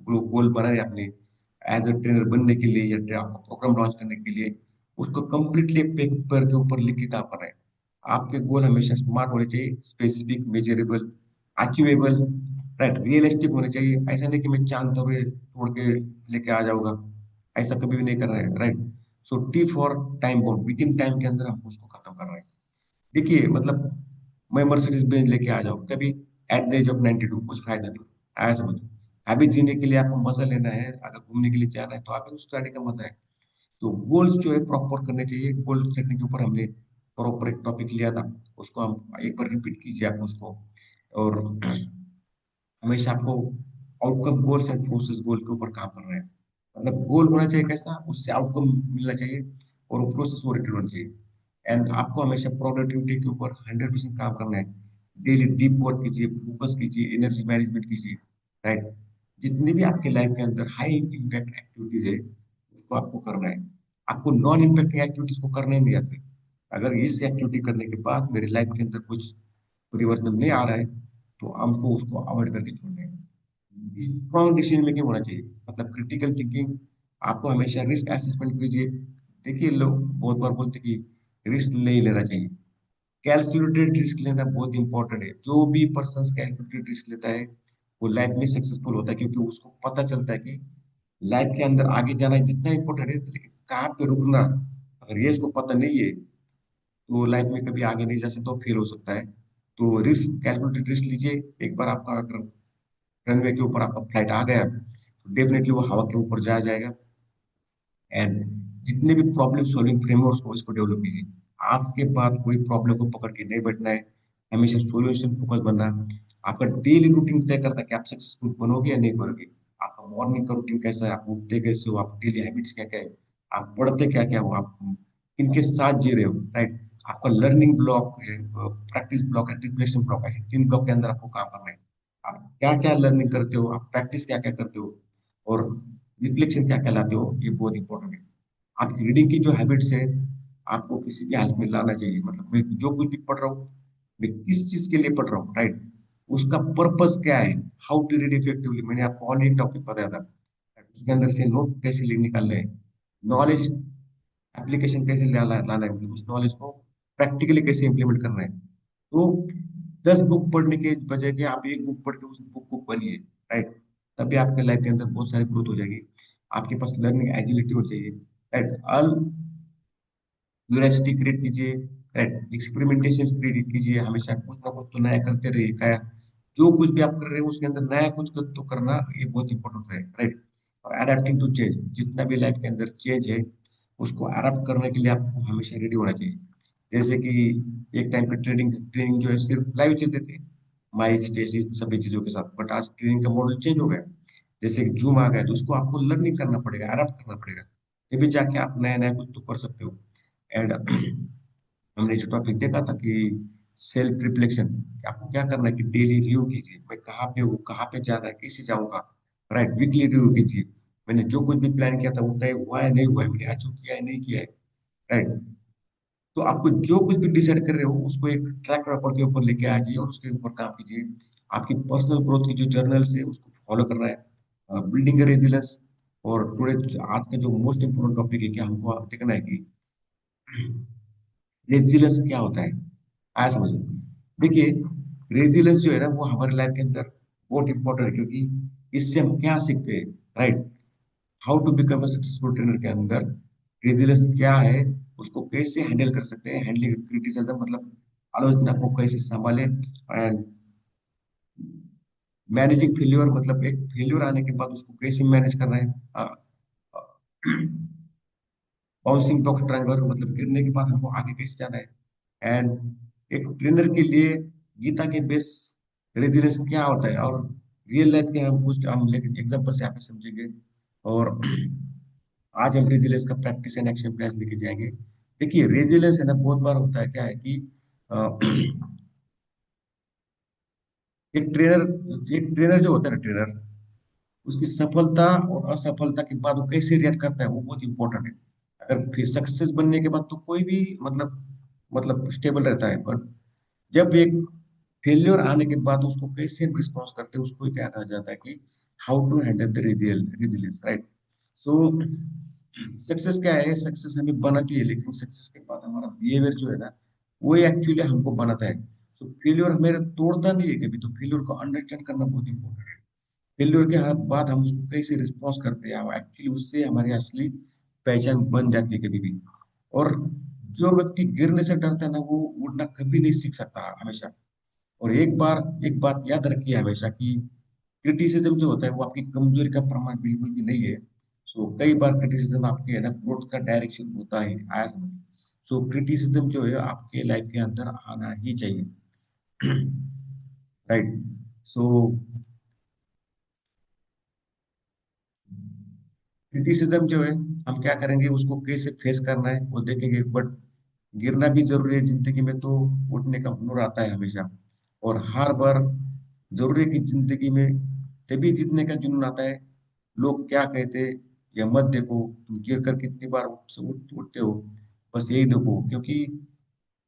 गोल बनाए आपने एज अ ट्रेनर बनने के लिए या आपका प्रोग्राम लॉन्च करने के लिए, उसको कंप्लीटली पेपर के ऊपर लिखित आप बनाए। आपके गोल हमेशा स्मार्ट होने चाहिए, specific, measurable, achievable, right, realistic होने चाहिए। ऐसा नहीं कि मैं चांद तोड़ के लेके आ जाऊंगा, ऐसा कभी भी नहीं कर रहा है, right. So T for time bound, with in time के अंदर हम उसको खत्म कर रहे हैं। देखिए मतलब मैं मर्सिडीज बेंज लेके आ जाऊँ कभी एट द एज ऑफ 92, कुछ फायदा नहीं। आया समझ। अभी जीने के लिए आपको मजा लेना है, अगर घूमने के लिए जाना है तो आप उस गाड़ी का मजा है। तो गोल्स जो है प्रॉपर करने चाहिए। गोल सेटिंग के ऊपर हमने प्रॉपर एक टॉपिक लिया था, उसको हम एक बार रिपीट कीजिए आप उसको। और हमेशा आपको आउटकम गोल्स एंड प्रोसेस गोल के ऊपर काम करना है। मतलब गोल होना चाहिए कैसा, उससे आउटकम मिलना चाहिए, और वो प्रोसेस ओरिएंटेड होना चाहिए। एंड आपको हमेशा प्रोडक्टिविटी के ऊपर 100% काम करना है। डेली डीप वर्क कीजिए, फोकस कीजिए, एनर्जी मैनेजमेंट कीजिए, राइट। जितनी भी आपके लाइफ के अंदर हाई इम्पैक्ट एक्टिविटीज है, उसको आपको करना है। आपको नॉन इम्पैक्टिंग एक्टिविटीज को करने नहीं आते। अगर इस एक्टिविटी करने के बाद मेरे लाइफ के अंदर कुछ परिवर्तन नहीं आ रहा है, तो हमको उसको अवॉइड करके छोड़ना है। स्ट्रॉन्ग डिसीजन मेकिंग होना चाहिए, मतलब क्रिटिकल थिंकिंग। आपको हमेशा रिस्क असेसमेंट कीजिए। देखिए लोग बहुत बार बोलते हैं कि रिस्क नहीं लेना चाहिए। कैलकुलेटेड रिस्क लेना बहुत इंपॉर्टेंट है। जो भी पर्सन कैलकुलेटेड रिस्क लेता है वो लाइफ में सक्सेसफुल होता है, क्योंकि उसको पता चलता है कि लाइफ के अंदर आगे जाना जितना इंपॉर्टेंट है, लेकिन कहाँ पे रुकना, अगर ये इसको पता नहीं है तो लाइफ में कभी आगे नहीं जा सकता, तो फेल हो सकता है। तो रिस्क, कैलकुलेटेड रिस्क लीजिए। एक बार आपका अगर रनवे के ऊपर आपका फ्लाइट आ गया तो डेफिनेटली वो हवा के ऊपर जाया जाएगा। एंड जितने भी प्रॉब्लम सॉल्विंग फ्रेमवर्क्स को इसको डेवलप कीजिए। आज के बाद कोई प्रॉब्लम को पकड़ के नहीं बैठना है, हमेशा सॉल्यूशन फोकस बनना है। आपका डेली रूटीन तय करता है कि आप सक्सेसफुल बनोगे या नहीं बनोगे। आपका मॉर्निंग का रूटीन कैसा है, आप उठते कैसे हो, आप डेली हैबिट्स क्या क्या है, आप पढ़ते क्या क्या हो, आप किनके साथ जी रहे हो, राइट। आपका लर्निंग ब्लॉक है, प्रैक्टिस ब्लॉक है, रिफ्लेक्शन ब्लॉक, ऐसे 3 ब्लॉक के अंदर आपको काम करना है। आप क्या क्या लर्निंग करते हो, आप प्रैक्टिस क्या क्या करते हो, और रिफ्लेक्शन क्या क्या लाते हो, ये बहुत इंपॉर्टेंट है। आपकी रीडिंग की जो हैबिट्स है, आपको किसी भी हालत में लाना चाहिए। मतलब मैं जो कुछ भी पढ़ रहा हूँ, मैं किस चीज के लिए पढ़ रहा हूँ, राइट, उसका पर्पस क्या है, हाउ टू रीड इफेक्टिवली। मैंने आपको ऑलरेडी टॉपिक बताया था। उसके अंदर से नोट कैसे निकालना है, नॉलेज एप्लीकेशन कैसे लाना लाना है, मतलब उस नॉलेज को प्रैक्टिकली कैसे इंप्लीमेंट करना है। तो 10 बुक पढ़ने के बजाय कि आप एक बुक पढ़ के उस बुक को पढ़िए, राइट। तभी आपके लाइफ के अंदर बहुत सारी ग्रोथ हो जाएगी। आपके पास लर्निंग एजिलिटी हो चाहिए, राइट। ऑल क्यूरियोसिटी क्रिएट कीजिए, राइट, एक्सपेरिमेंटेशन क्रिएट कीजिए। हमेशा कुछ ना कुछ तो नया करते रहिए। क्या जो कुछ भी आप कर रहे हो उसके अंदर नया कुछ तो करना, ये बहुत इंपॉर्टेंट है, राइट। और अडेप्टिंग टू चेंज, जितना भी लाइफ के अंदर चेंज है उसको अडेप्ट करने के लिए आपको हमेशा रेडी होना चाहिए। जैसे कि एक टाइम पे ट्रेनिंग ट्रेनिंग जो है सिर्फ लाइव चलते थे, माइक स्टेज इस सभी चीजों के साथ, बट आज ट्रेनिंग का मॉडल चेंज हो गया। जैसे जूम आ गया तो उसको आपको लर्निंग करना पड़ेगा, अडेप्ट करना पड़ेगा, तभी जाके आप नया नया कुछ तो कर सकते हो। एंड हमने जो टॉपिक देखा था कि सेल्फ रिफ्लेक्शन, आपको क्या करना है कि डेली रिव्यू कीजिए, मैं कहाँ पे हूँ, कहाँ पे जाना है, कैसे जाऊंगा, राइट। वीकली रिव्यू कीजिए, मैंने जो कुछ भी प्लान किया था वो तय हुआ है नहीं हुआ है, मैंने अचीव किया है नहीं किया है, राइट। तो आपको जो कुछ भी डिसाइड कर रहे हो उसको एक ट्रैक रिकॉर्ड के ऊपर लेके आ जाइए और उसके ऊपर काम कीजिए। आपकी पर्सनल ग्रोथ की जो जर्नल्स है उसको फॉलो करना है, बिल्डिंग रेजिलेंस। और टुडे आज का जो मोस्ट इम्पोर्टेंट टॉपिक है कि हमको देखना है कि रेजिलेंस क्या होता है, आया समझ लो। देखिए रेजिलेंस जो है ना वो हमारे लाइफ के अंदर बहुत इंपॉर्टेंट है, क्योंकि इससे हम क्या सीखते हैं, right. How to become a successful trainer के अंदर रेजिलेंस क्या है, उसको कैसे हैंडल कर सकते हैं, हैंडलिंग क्रिटिसिज्म, मतलब आलोचना को कैसे संभाले, एंड मैनेजिंग फेल्योर, मतलब एक फेल्योर आने के बाद उसको कैसे मैनेज करना है, बाउंसिंग ब्लॉक ट्रायंगल, मतलब गिरने के बाद हमको आगे कैसे जाना है। एंड एक ट्रेनर के लिए गीता के बेस रेजिलेंस क्या होता है, और रियल लाइफ के हम एग्जांपल से आप समझेंगे। और आज हम रेजिलेंस का प्रैक्टिस एंड एक्शन प्लान लेके जाएंगे। देखिए रेजिलेंस है ना, बहुत बार होता है क्या है कि अ, एक ट्रेनर जो होता है ना, ट्रेनर उसकी सफलता और असफलता के बाद वो कैसे रिएक्ट करता है वो बहुत इंपॉर्टेंट है। अगर फिर सक्सेस बनने के बाद तो कोई भी मतलब स्टेबल रहता है, बट जब एक फेलियर आने के बाद उसको कैसे रिस्पॉन्स करते हैं उसको ही क्या कहा जाता है कि how to handle the resilience, right. So success क्या है, सक्सेस हमें बनाती है, लेकिन सक्सेस के बाद हमारा बिहेवियर जो है ना, वो एक्चुअली हमको बनाता है। सो फेलियर हमें तोड़ता नहीं है कभी, तो फेलियर को अंडरस्टैंड करना बहुत इंपॉर्टेंट है। फेल्योर के बाद हम उसको कैसे रिस्पॉन्स करते हैं, एक्चुअली उससे हमारी असली पहचान बन जाती है कभी भी। और जो व्यक्ति गिरने से डरता है ना, वो उड़ना कभी नहीं सीख सकता हमेशा। और एक बात याद रखिए हमेशा कि क्रिटिसिज्म जो होता है वो आपकी कमजोरी का प्रमाण बिल्कुल भी नहीं है। सो कई बार क्रिटिसिज्म आपके है ना ग्रोथ का डायरेक्शन होता है, आया समझ। सो क्रिटिसिज्म जो है आपके लाइफ के अंदर आना ही चाहिए। राइट। सो क्रिटिसिज्म जो है, हम क्या करेंगे, उसको कैसे फेस करना है वो देखेंगे, बट गिरना भी जरूरी है जिंदगी में, तो उठने का हुनर आता है हमेशा। और हर बार जरूरी है कि जिंदगी में तभी जीतने का जुनून आता है। लोग क्या कहते हैं या मत देखो, तुम गिर कर कितनी बार उठते हो, बस यही देखो। क्योंकि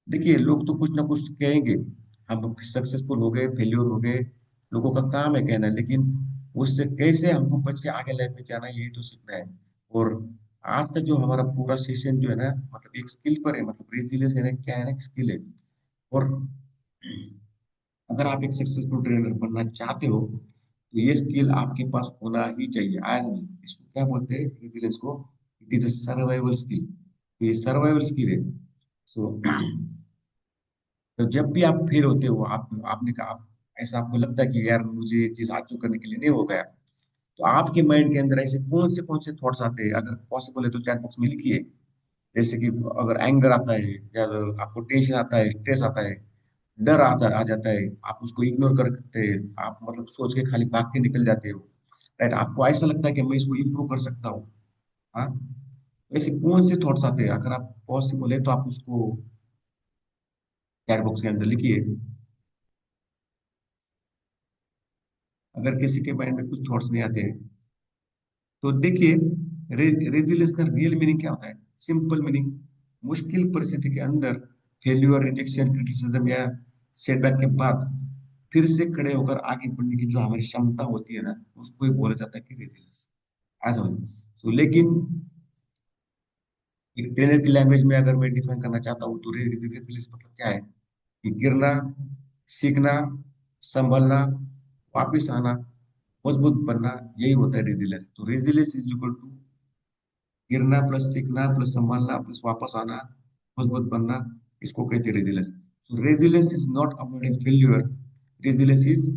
देखिए, लोग तो कुछ ना कुछ कहेंगे, हम सक्सेसफुल हो गए, फेल्योर हो गए, लोगों का काम है कहना, लेकिन उससे कैसे हमको बच के आगे लाइफ में जाना है, यही तो सीखना है। और आज का जो हमारा पूरा सेशन जो है ना, मतलब एक स्किल पर है, मतलब रेजिलियंस है ना, क्या है ना, स्किल है। और अगर आप एक सक्सेसफुल ट्रेनर बनना चाहते हो, तो ये स्किल आपके पास होना ही चाहिए। आज भी इसको क्या बोलते हैं, रेजिलियंस को, it is a survival skill. ये सर्वाइवल स्किल है। सो तो जब भी आप फेल होते हो, आपने कहा ऐसा आपको लगता है कि यार मुझे ये चीज अचीव करने के लिए नहीं हो गया, तो आपके माइंड के अंदर ऐसे कौन से थॉट्स आते हैं, अगर पॉसिबल है तो चैट बॉक्स में लिखिए। जैसे कि अगर एंगर आता है, या आपको टेंशन आता है, स्ट्रेस आता है, डर आ जाता है, आप उसको इग्नोर करते हैं, आप मतलब सोच के खाली भाग के निकल जाते हो, राइट। आपको ऐसा लगता है कि मैं इसको इम्प्रूव कर सकता हूँ। हाँ, ऐसे कौन से थॉट्स आते हैं, अगर आप पॉसिबल है तो आप उसको चैट बॉक्स के अंदर लिखिए। अगर किसी के माइंड में कुछ थॉट्स नहीं आते हैं, तो देखिए, रेजिलियंस का रियल मीनिंग क्या होता है। सिंपल मीनिंग, मुश्किल परिस्थिति के अंदर फेल्यूर, रिजेक्शन, क्रिटिसिज्म या सेटबैक के बाद फिर से खड़े होकर आगे बढ़ने की जो हमारी क्षमता होती है ना, उसको ही बोला जाता है कि रेजिलियंस। ऐसा सो लेकिन एक ट्रेनर की लैंग्वेज में अगर मैं डिफाइन करना चाहता हूँ, तो रेजिलियंस मतलब क्या है कि गिरना, सीखना, संभलना, वापिस आना, मजबूत बनना, यही होता है रेजिलियंस। तो रेजिलियंस इज इक्वल टू गिरना प्लस सीखना प्लस संभालना प्लस वापस आना, मजबूत बनना, इसको कहते हैं resilience. So resilience is not avoiding failure, resilience is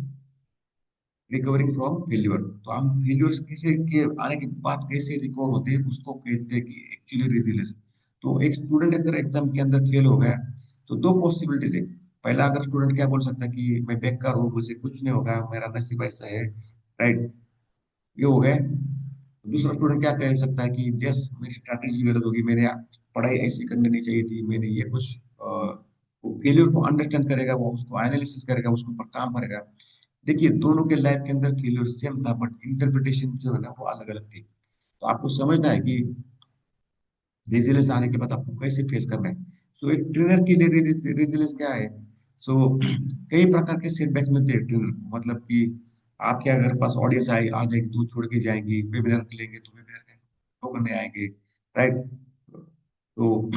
recovering from failure. तो हम फेल्यूर कैसे के आने के बाद कैसे रिकवर होते हैं, उसको कहते हैं कि एक्चुअली रेजिलियंस। तो एक स्टूडेंट अगर एग्जाम के अंदर फेल हो गया, तो दो पॉसिबिलिटीज है। पहला, अगर स्टूडेंट क्या बोल सकता है कि मैं बेकार हूँ, मुझे कुछ नहीं होगा, मेरा नसीब ऐसा है, राइट, ये हो गया। दूसरा स्टूडेंट क्या कह सकता है कि यस, मेरी स्ट्रैटेजी गलत होगी, मैंने पढ़ाई ऐसी करनी नहीं चाहिए थी, मैंने ये कुछ फेलियर को अंडरस्टैंड करेगा, वो उसको एनालिसिस करेगा, उसके ऊपर काम करेगा। देखिए, दोनों के लाइफ के अंदर फेलियर सेम था, बट इंटरप्रिटेशन जो है ना वो अलग अलग थी। तो आपको समझना है कि रेजिलियंस आने के बाद आपको कैसे फेस करना है। सो एक ट्रेनर के लिए रेजिलियंस क्या है। सो कई प्रकार के सेटबैक्स मिलते हैं ट्रेनर को, मतलब कि आपके अगर पास ऑडियंस आ जाएगी तो छोड़ के जाएंगी, वेबिनार लेंगे तो वेबिनार के करने आएंगे, राइट। तो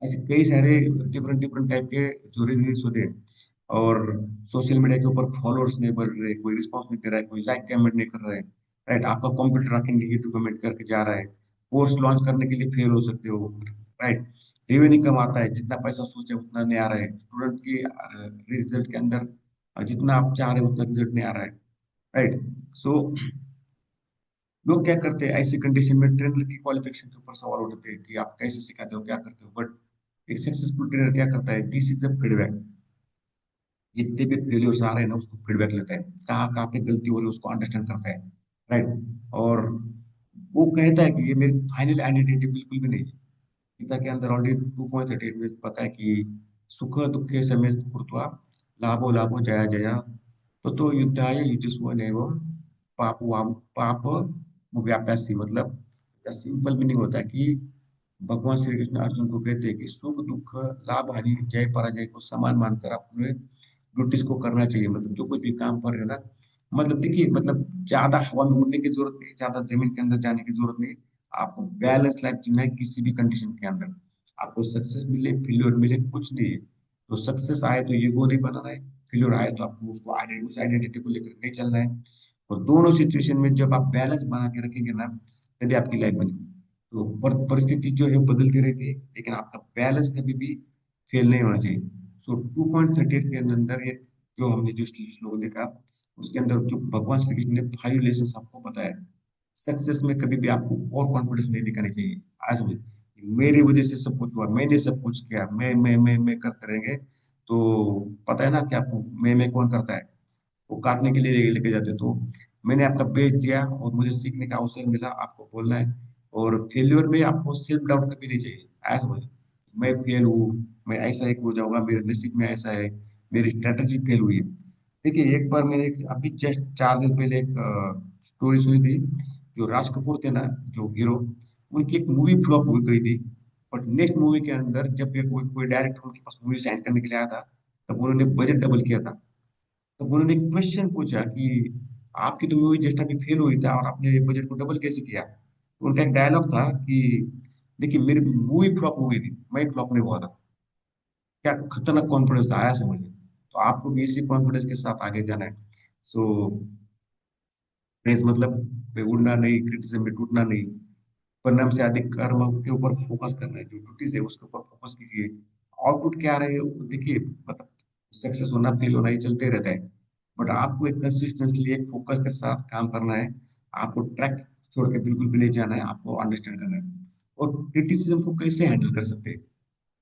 ऐसे कई सारे डिफरेंट डिफरेंट टाइप के जो रील्स होते हैं। और सोशल मीडिया के ऊपर फॉलोअर्स नहीं बढ़ रहे, कोई रिस्पॉन्स नहीं दे रहा है, कोई लाइक कमेंट नहीं कर रहा है, राइट। आपका कंप्यूटर आके नेगेटिव कमेंट करके जा रहा है, कोर्स लॉन्च करने के लिए फेल हो सकते हो, राइट। रेवेन्यू कम आता है, जितना पैसा सोचे उतना नहीं आ रहा है, स्टूडेंट की रिजल्ट के अंदर जितना आप चाह रहे हो उतना रिजल्ट नहीं आ रहा है, राइट। सो लोग क्या करते हैं ऐसी कंडीशन में, ट्रेनर की क्वालिफिकेशन के ऊपर सवाल उठते हैं कि आप कैसे सिखाते हो, क्या करते हो, बट एक सक्सेसफुल ट्रेनर क्या करता है, दिस इज अ फीडबैक। जितने भी फेलियर्स आ रहे हैं ना, उसको फीडबैक लेता है, कहाँ कहाँ पे गलती हो रही है उसको अंडरस्टैंड करता है, राइट। और वो कहता है कि ये मेरी फाइनल आइडेंटिटी बिल्कुल भी नहीं है। गीता के अंदर ऑलरेडी 2.38 में पता है कि सुख दुखे समे कृत्वा लाभो लाभो जया जया तो युद्धाय युजस्व एवं पाप व्याप्यासी। मतलब सिंपल मीनिंग होता है कि भगवान श्री कृष्ण अर्जुन को कहते हैं कि सुख दुख लाभ हानि जय पराजय को समान मानकर अपने ड्यूटीज को करना चाहिए। मतलब जो कुछ भी काम कर रहे हो ना, मतलब देखिए, मतलब ज्यादा हवा में उड़ने की जरूरत नहीं, ज्यादा जमीन के अंदर जाने की जरूरत नहीं। आपको बैलेंस लाइफ जीना है किसी भी कंडीशन के अंदर। आपको सक्सेस मिले फेल्योर मिले कुछ नहीं है। तो सक्सेस आए तो ईगो नहीं बनाना है, फेल्योर आए तो आपको उसको उस आइडेंटिटी को लेकर नहीं चलना है। और दोनों सिचुएशन में जब आप बैलेंस बना के रखेंगे ना, तभी आपकी लाइफ बनेगी। तो परिस्थिति जो है वो बदलती रहती है, लेकिन आपका बैलेंस कभी भी फेल नहीं होना चाहिए। सो 2.38 के अंदर ये जो हमने जो श्लोक देखा, उसके अंदर जो भगवान श्री कृष्ण ने 5 लेसन आपको बताया। सक्सेस में कभी भी आपको और कॉन्फिडेंस नहीं दिखानी चाहिए। आज में मेरी वजह से सब कुछ हुआ, मैंने सब कुछ किया, मैं करते रहेंगे तो पता है ना कि आपको मैं कौन करता है, वो काटने के लिए लेके जाते हैं। तो मैंने आपका बेच दिया और मुझे सीखने का अवसर मिला, आपको बोलना है। और फेल्योर में आपको सेल्फ डाउट कभी नहीं चाहिए। ऐसा बोले मैं फेल हूँ, मैं ऐसा एक हो जाऊंगा, मेरे नसीब में ऐसा है, मेरी स्ट्रेटेजी फेल हुई है। देखिए एक बार मैंने अभी जस्ट 4 दिन पहले एक स्टोरी सुनी थी। जो राज कपूर थे ना, जो हीरो, उनकी एक मूवी फ्लॉप हो गई थी। बट नेक्स्ट मूवी के अंदर जब ये कोई डायरेक्टर उनके पास मूवी साइन करने के लिए आया था, तब उन्होंने बजट डबल किया था। तो उन्होंने एक क्वेश्चन पूछा कि आपकी तो मूवी जस्ट अभी फेल हुई था और आपने बजट को डबल कैसे किया। तो उनका एक डायलॉग था कि देखिए मेरी मूवी फ्लॉप हो गई थी, मैं फ्लॉप नहीं हुआ था। क्या खतरनाक कॉन्फिडेंस आया समझ में। तो आपको भी इसी कॉन्फिडेंस के साथ आगे जाना है। सो रेस मतलब पे उड़ना नहीं, क्रिटिसिज्म में टूटना नहीं, परिणाम से अधिक कर्म के ऊपर फोकस करना है, जो ड्यूटीज है उसके ऊपर फोकस कीजिए। आउटपुट क्या रहे देखिए, मतलब सक्सेस होना फेल होना ही चलते रहता है। बट आपको एक कंसिस्टेंटली एक फोकस के साथ काम करना है। आपको ट्रैक छोड़ के बिल्कुल भी नहीं जाना है, आपको अंडरस्टैंड करना है। और क्रिटिसिज्म को कैसे हैंडल कर सकते हैं,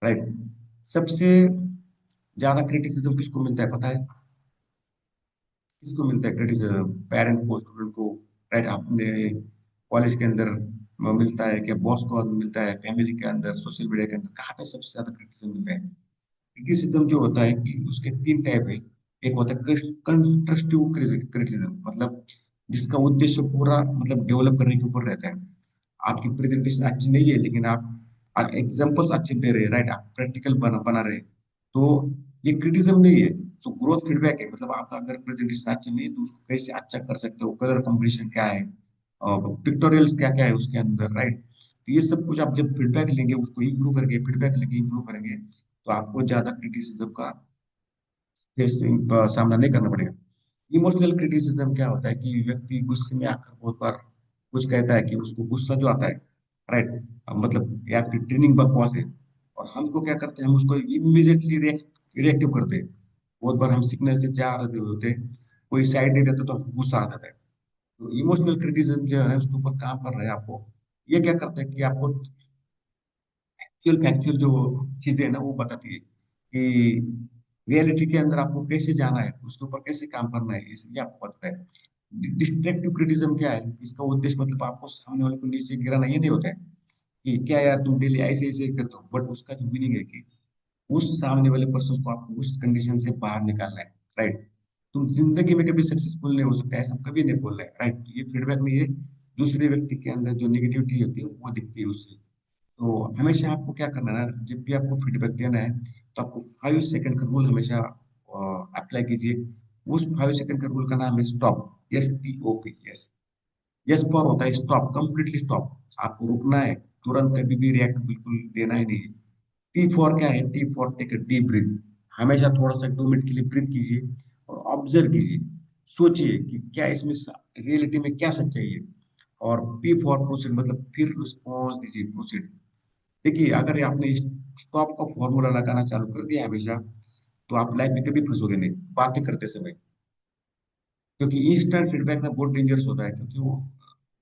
राइट। सबसे ज्यादा क्रिटिसिज्म किसको मिलता है पता है? किसको मिलता है क्रिटिसिज्म? पेरेंट को, स्टूडेंट को, राइट। आपने कॉलेज के अंदर मिलता है, क्या बॉस को मिलता है, फैमिली के अंदर, सोशल मीडिया के अंदर, कहाँ पे सबसे ज्यादा क्रिटिसिज्म मिलता है? क्रिटिसिज्म जो होता है कि उसके 3 टाइप है। एक होता है कंस्ट्रक्टिव क्रिटिसिज्म, मतलब जिसका उद्देश्य पूरा मतलब डेवलप करने के ऊपर रहता है। आपकी प्रेजेंटेशन अच्छी नहीं है लेकिन आप एग्जांपल्स अच्छे दे रहे हैं, राइट, आप प्रैक्टिकल बना बना रहे हैं, तो ये क्रिटिसिज्म नहीं है। सो ग्रोथ फीडबैक है। मतलब आपका अगर प्रेजेंटेशन अच्छा नहीं है तो उसको कैसे अच्छा कर सकते हो, कलर कॉम्बिनेशन क्या है, पिक्टोरियल्स क्या क्या है उसके अंदर, राइट। तो ये सब कुछ आप जब फीडबैक लेंगे, उसको इम्प्रूव करके फीडबैक लेंगे, इम्प्रूव करेंगे, तो आपको ज्यादा क्रिटिसिज्म का सामना नहीं करना पड़ेगा। इमोशनल क्रिटिसिज्म क्या होता है कि व्यक्ति गुस्से में आकर बहुत बार कुछ कहता है कि उसको गुस्सा जो आता है, राइट, मतलब ये आपकी ट्रेनिंग बकवास है। और हमको क्या करते हैं, हम उसको इमीडिएटली रिएक्टिव करते हैं। बहुत बार हम सीखने से जा रहे होते हैं, कोई साइड नहीं देते तो हमको गुस्सा आ जाता है। तो इमोशनल क्रिटिसिज्म जो है उसके ऊपर काम कर रहे हैं आपको। ये क्या करता है कि आपको एक्चुअल फैक्चुअल जो चीजें है ना वो बताती है कि रियलिटी के अंदर आपको कैसे जाना है, उसके ऊपर कैसे काम करना है, इसलिए आपको पता है। डिस्ट्रक्टिव क्रिटिज्म क्या है? इसका उद्देश्य मतलब आपको सामने वाले को नीचे गिराना ये नहीं होता है कि क्या यार तुम डेली ऐसे ऐसे करते हो, बट उसका जो मीनिंग है कि उस सामने वाले पर्सन को आपको उस कंडीशन से बाहर निकालना है, राइट। तुम जिंदगी में कभी सक्सेसफुल नहीं हो सकते, ऐसा कभी नहीं बोल रहे, राइट। ये फीडबैक नहीं है, दूसरे व्यक्ति के अंदर जो नेगेटिविटी होती है वो दिखती है उससे। तो हमेशा आपको क्या करना है ना, जब भी आपको फीडबैक देना है तो आपको 5 सेकंड का रूल हमेशा अप्लाई कीजिए। उस 5 सेकंड का रूल का नाम है stop. STOP, yes. Yes for होता है स्टॉप, कंप्लीटली स्टॉप। आपको रुकना है, तुरंत कभी भी रिएक्ट बिल्कुल देना ही नहीं है। टी फॉर क्या है? T for take a deep breath. हमेशा थोड़ा सा 2 मिनट के लिए ब्रीथ कीजिए और ऑब्जर्व कीजिए। सोचिए कि क्या इसमें रियलिटी में क्या सच्चाई है। और पी फॉर प्रोसीड, मतलब फिर रिस्पॉन्स दीजिए, प्रोसीड। देखिए अगर आपने स्टॉप का फॉर्मूला लगाना चालू कर दिया हमेशा, तो आप लाइफ में कभी फंसोगे नहीं बातें करते समय। क्योंकि इंस्टेंट फीडबैक ना बहुत डेंजरस होता है, क्योंकि वो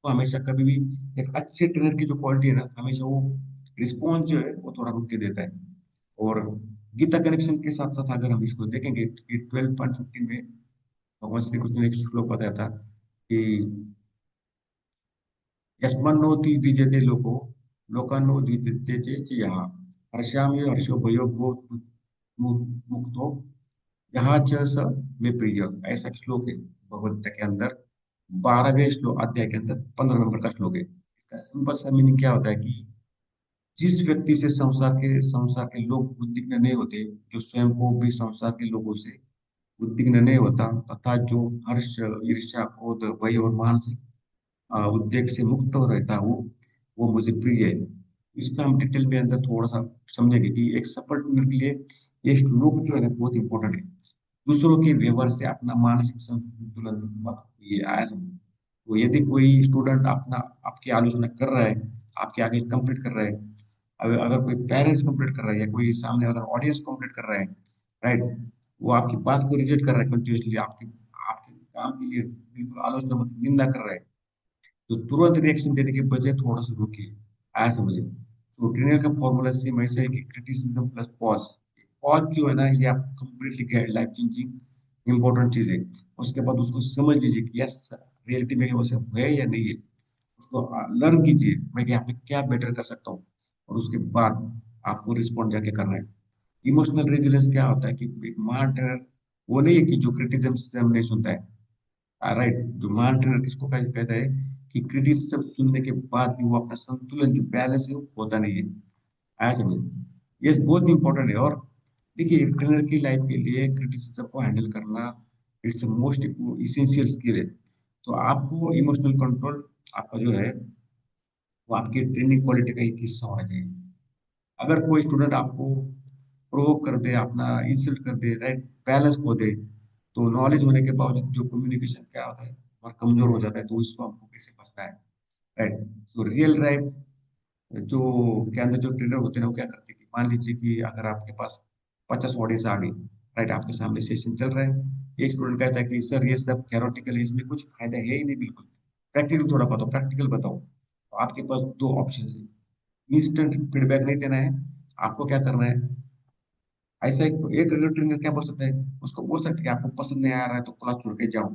हमेशा कभी भी, एक अच्छे ट्रेनर की जो क्वालिटी है ना, हमेशा वो रिस्पॉन्स जो है वो थोड़ा रुक के देता है। और गीता कनेक्शन के साथ साथ अगर हम इसको देखेंगे कि 12.15 में भगवान श्री कृष्ण ने एक श्लोक बताया था कि यस्मन्नोति विद्यते लोको लोकानो द्वितीयते च यहाँ हर्षामि हर्षो भयो भो मुक्तो यहाँ च स में प्रिय। ऐसा श्लोक है भगवद गीता के अंदर, 12वें श्लोक अध्याय के अंदर 15 नंबर का श्लोक है। इसका सिंपल सा मीनिंग क्या होता है कि जिस व्यक्ति से संसार के लोग उद्विग्न नहीं होते, जो स्वयं को भी संसार के लोगों से उद्विग्न नहीं होता, तथा जो हर्ष, ईर्ष्या, क्रोध, भय और मानसिक उद्वेग से मुक्त हो रहता है, वो मुझे प्रिय है। इसका हम डिटेल में अंदर थोड़ा सा समझेंगे कि एक सफल ट्रेनर के लिए ये श्लोक जो है ना बहुत इंपॉर्टेंट है। दूसरों के व्यवहार से अपना मानसिक संतुलन मत, ये आया समझ। तो यदि कोई स्टूडेंट अपना आपकी आलोचना कर रहा है, आपके आगे कंप्लीट कर रहा है, अगर अगर कोई पेरेंट्स कंप्लीट कर रहा है या कोई सामने वाला ऑडियंस कंप्लीट कर रहा है, राइट, वो आपकी बात को रिजेक्ट कर रहा है कंटिन्यूसली, आपके आपके काम के लिए बिल्कुल आलोचना मतलब निंदा कर रहा है, तो तुरंत रिएक्शन देने के बजाय थोड़ा सा रुकिए, आया समझे। सो ट्रेनर का फॉर्मूला सेम ऐसा है कि क्रिटिसिज्म प्लस पॉज। पॉज जो है ना, ये आप कंप्लीटली लाइफ चेंजिंग इंपॉर्टेंट चीज है। उसके बाद उसको समझ लीजिए कि यस, रियलिटी में वो सब है या नहीं है। उसको लर्न कीजिए, मैं यहाँ पे क्या बेटर कर सकता हूँ, और उसके बाद आपको रिस्पॉन्ड जाके करना है। इमोशनल रेजिलियंस क्या होता है कि एक महान ट्रेनर वो नहीं है कि जो क्रिटिसिज्म से हम नहीं सुनता है, राइट। जो महान ट्रेनर किसको कहता है कि क्रिटिसिज्म सुनने के बाद भी वो अपना संतुलन जो बैलेंस है वो होता नहीं है, आया समझ। ये बहुत इंपॉर्टेंट है। और देखिए, एक ट्रेनर की लाइफ के लिए क्रिटिसिज्म को हैंडल करना इट्स मोस्ट इसेंशियल स्किल है। तो आपको इमोशनल कंट्रोल आपका जो है वो आपकी ट्रेनिंग क्वालिटी का एक हिस्सा होना चाहिए। अगर कोई स्टूडेंट आपको प्रोवोक कर दे, अपना इंसल्ट कर दे, राइट, बैलेंस खो दे, तो नॉलेज होने के बावजूद जो कम्युनिकेशन क्या होता है और कमजोर हो जाता है, तो इसको हमको कैसे बचना है, राइट। सो रियल लाइफ जो के अंदर जो ट्रेनर होते हैं वो क्या करते हैं कि मान लीजिए कि अगर आपके पास 50 ऑडियंस आ गई, राइट, आपके सामने सेशन चल रहा है, एक स्टूडेंट कहता है कि सर ये सब थ्योरेटिकल है, इसमें कुछ फायदा है ही नहीं, बिल्कुल प्रैक्टिकल थोड़ा बताओ, प्रैक्टिकल बताओ। तो आपके पास दो ऑप्शन है। इंस्टेंट फीडबैक नहीं देना है, आपको क्या करना है, ऐसा एक अगर ट्रेनर क्या बोल सकता है, उसको बोल सकते हैं कि आपको पसंद नहीं आ रहा है तो क्लास छोड़ के जाओ।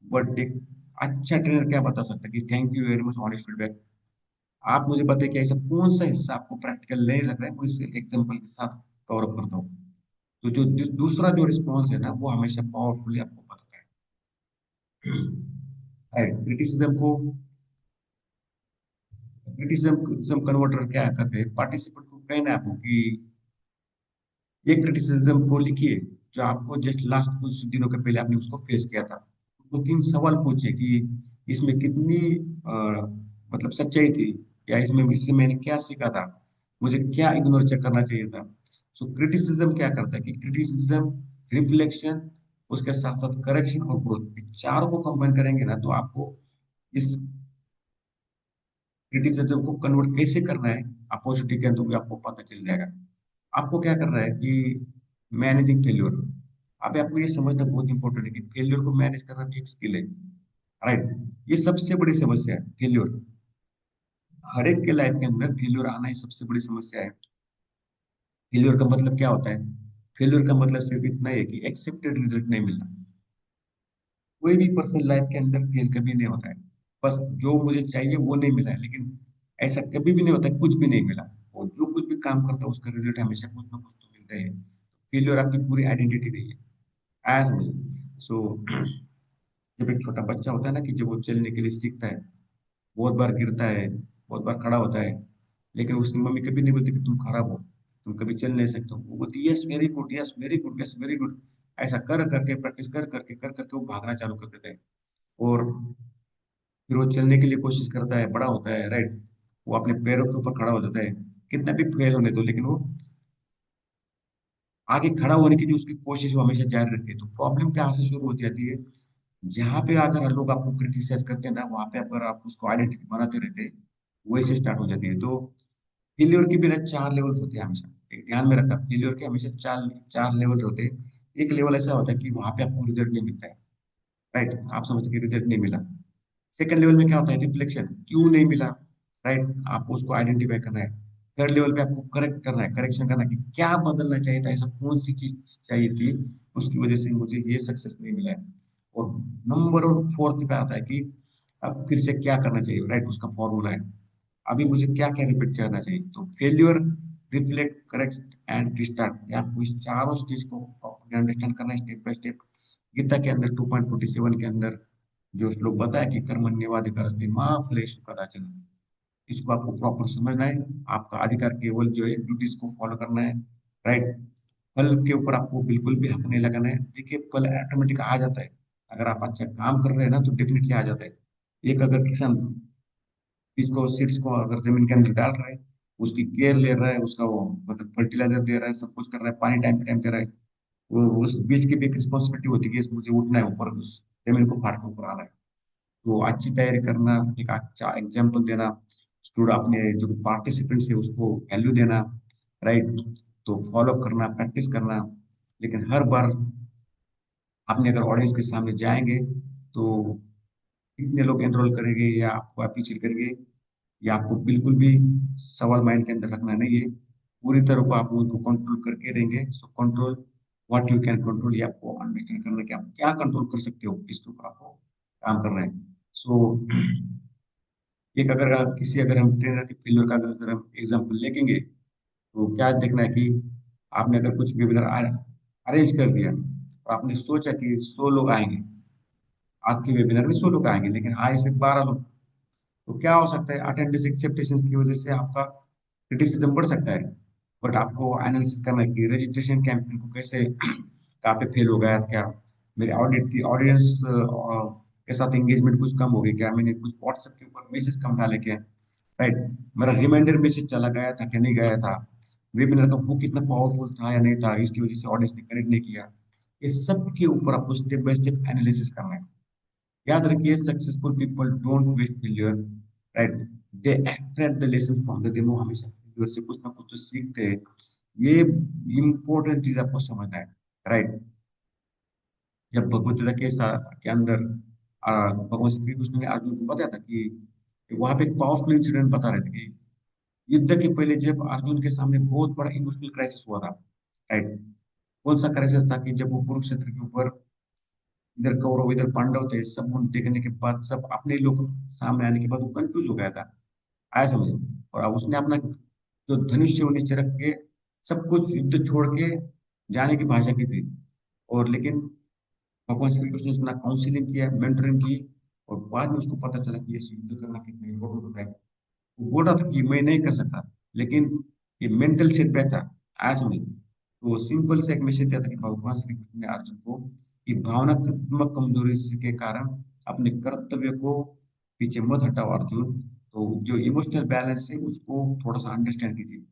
बट एक अच्छा ट्रेनर क्या बता सकता है कि thank you very much honest feedback. आप मुझे बताइए कि ऐसा कौन सा हिस्सा आपको प्रैक्टिकल नहीं लग रहा है, मैं इसे एग्जांपल के साथ कवर अप करता हूँ। तो जो दूसरा जो रिस्पॉन्स है ना, वो हमेशा पावरफुली आपको बताता है। राइट, क्रिटिसिज्म कन्वर्टर क्या करते हैं, पार्टिसिपेंट को कहना है आपको कि ये क्रिटिसिज्म को लिखिए जो आपको जस्ट लास्ट कुछ दिनों के पहले आपने उसको फेस किया था। उसको 3 सवाल पूछे कि इसमें कितनी मतलब सच्चाई थी, या इसमें इससे मैंने क्या सीखा था, मुझे क्या इग्नोर चेक करना चाहिए था। सो क्रिटिसिज्म क्या करता है कि क्रिटिसिज्म, रिफ्लेक्शन, उसके साथ साथ करेक्शन और ग्रोथ, चारों को कंबाइन करेंगे ना, तो आपको इस क्रिटिसिज्म को कन्वर्ट कैसे करना है अपॉर्चुनिटी के अंदर भी आपको पता चल जाएगा। आपको क्या करना है कि मैनेजिंग फेल्योर। अभी आपको ये समझना बहुत इंपॉर्टेंट है कि फेल्योर को मैनेज करना भी एक स्किल है, राइट। ये सबसे बड़ी समस्या है फेल्योर। हर एक के लाइफ के अंदर फेल्योर आना ही सबसे बड़ी समस्या है। फेल्योर का मतलब क्या होता है? फेल्योर का मतलब सिर्फ इतना है कि एक्सेप्टेड रिजल्ट नहीं मिलना। कोई भी पर्सन लाइफ के अंदर फेल कभी नहीं होता है। बस जो मुझे चाहिए वो नहीं मिला है, लेकिन ऐसा कभी भी नहीं होता है, कुछ भी नहीं मिला। और जो कुछ भी काम करता है उसका रिजल्ट हमेशा कुछ ना कुछ तो मिलता है। फेलियर आपकी पूरी आइडेंटिटी नहीं है, एज मी। सो जब एक छोटा बच्चा होता है ना, कि जब वो चलने के लिए सीखता है, बहुत बार गिरता है, बहुत बार खड़ा होता है, लेकिन उसकी मम्मी कभी नहीं बोलती कि तुम खराब हो, तुम कभी चल नहीं सकते हो। वो बोलती yes very good, yes very good, yes very good. ऐसा कर करके, प्रैक्टिस कर करके वो भागना चालू कर देता है। और फिर वो चलने के लिए कोशिश करता है, बड़ा होता है, राइट, वो अपने पैरों के ऊपर खड़ा हो जाता है। कितना भी फेल होने दो, लेकिन वो आगे खड़ा होने की जो उसकी कोशिश वो हमेशा जारी रखती है। तो प्रॉब्लम क्या से शुरू हो जाती है, जहां पे अगर लोग आपको क्रिटिसाइज करते हैं ना, वहां पे अगर आप उसको आइडेंटिटी बनाते रहते हैं, वही से स्टार्ट हो जाती है। तो फेलियर के भी ना 4 लेवल्स होते हैं हमेशा। एक ध्यान में रखना, फेलियर के हमेशा चार चार लेवल होते हैं। एक लेवल ऐसा होता है कि वहां पे आपको रिजल्ट नहीं मिलता है, राइट, आप समझते कि रिजल्ट नहीं मिला। सेकंड लेवल में क्या होता है, रिफ्लेक्शन, क्यों नहीं मिला, राइट, आपको उसको आइडेंटिफाई करना है। थर्ड लेवल पे आपको करेक्ट करना है, करेक्शन करना है कि क्या बदलना चाहिए था, ऐसा कौन सी चीज चाहिए थी, उसकी वजह से मुझे ये सक्सेस नहीं मिला है। और नंबर और फोर्थ पे आता है कि अब फिर से क्या करना चाहिए, राइट, उसका फॉर्मूला है, अभी मुझे क्या क्या रिपीट करना चाहिए। तो failure, reflect, correct and restart, आपको इस चारों स्टेज को अंडरस्टैंड करना है स्टेप बाय स्टेप। गीता के अंदर 2.47 के अंदर जो श्लोक बताया कि कर्मण्येवाधिकारस्ते मा फलेषु कदाचन, इसको आपको प्रॉपर समझना है। आपका अधिकार केवल जो है ड्यूटीज को फॉलो करना है, राइट। फल के ऊपर आपको बिल्कुल भी हक नहीं लगाना है। देखिए फल ऑटोमेटिक आ जाता है, अगर आप अच्छा काम कर रहे हैं ना तो डेफिनेटली आ जाता है। एक अगर किसान बीज को सीड्स को अगर जमीन के अंदर डाल रहा है, उसकी केयर ले रहा है, उसका वो मतलब फर्टिलाइजर दे रहा है, सब कुछ कर रहा है, पानी टाइम पे टाइम दे रहा है, वो उस बीज की भी एक रिस्पॉन्सिबिलिटी होती है कि मुझे उठना है ऊपर, उस जमीन को फाड़ के ऊपर आना है। तो अच्छी तैयारी करना, एक अच्छा एग्जाम्पल देना, स्टूडेंट अपने जो पार्टिसिपेंट्स है उसको वैल्यू देना, राइट। तो फॉलो करना, प्रैक्टिस करना। लेकिन हर बार अपने अगर ऑडियंस के सामने जाएंगे तो कितने लोग एनरोल करेंगे या आपको अप्रिशिएट करेंगे, या आपको बिल्कुल भी सवाल माइंड के अंदर रखना नहीं है। पूरी तरह को आप उनको कंट्रोल करके रहेंगे। So control what you can control, ये आपको अंडरस्टैंड करना है कि आप क्या कंट्रोल कर सकते हो, इसके ऊपर आपको काम करना है। सो एक अगर किसी अगर हम ट्रेनर के फेलियर का अगर हम एग्जाम्पल लेंगे, तो क्या देखना है कि आपने अगर कुछ वेबिनार अरेंज कर दिया और आपने सोचा कि 100 लोग आएंगे, आज के वेबिनार में 100 लोग आएंगे, लेकिन आए सिर्फ 12 लोग। तो क्या हो सकता है, अटेंडेंस एक्सेप्टेशन की वजह से आपका क्रिटिसिज्म बढ़ सकता है। बट आपको एनालिसिस करना है कि रजिस्ट्रेशन कैंपेन को कैसे कहाँ पे फेल हो गया, क्या मेरे ऑडियंस के साथ एंगेजमेंट कुछ कम हो गई क्या, मैंने कुछ व्हाट्सएप के ऊपर मैसेज कम डाले क्या, राइट। मेरा रिमाइंडर मैसेज चला गया था क्या नहीं गया था, वेबिनार का बुक कितना पावरफुल था या नहीं था, इसकी वजह से ऑडियंस ने कनेक्ट नहीं किया। ये सब के ऊपर आपको स्टेप बाय स्टेप एनालिसिस करना है। याद रखिए, successful people don't waste failure, right, they extract the lesson from the demo. हमेशा फेलियर से कुछ ना कुछ तो सीखते हैं। ये इम्पोर्टेंट चीज आपको समझना है, राइट। जब भगवत गीता के अंदर भगवान श्री कृष्ण ने अर्जुन को बताया था कि वहां पे एक पावरफुल इंसिडेंट बता रहे थे कि युद्ध के पहले जब अर्जुन के सामने बहुत बड़ा इमोशनल क्राइसिस हुआ था, राइट। कौन सा क्राइसिस था कि जब वो कुरुक्षेत्र के ऊपर, इधर कौरव इधर पांडव थे, सब उन देखने के बाद सब अपने लोग सामने आने के बाद वो कंफ्यूज हो गया था, आया समझ। और अब उसने अपना जो धनुष है वो नीचे रख के सब कुछ युद्ध छोड़ के जाने की भाषा की थी। और लेकिन भगवान श्री कृष्ण ने उसमें काउंसिलिंग किया, मेंटरिंग की, और बाद में उसको पता चला कि ये युद्ध करना कितना इम्पोर्टेंट होता है। वो बोल रहा था कि मैं नहीं कर सकता, लेकिन ये मेंटल सेटबैक था, आया समझ। तो सिंपल से एक मैसेज दिया था कि भगवान श्री कृष्ण ने अर्जुन को कि भावनात्मक कमजोरी के कारण अपने कर्तव्य को पीछे मत हटाओ अर्जुन। तो जो इमोशनल बैलेंस है उसको थोड़ा सा अंडरस्टैंड कीजिए।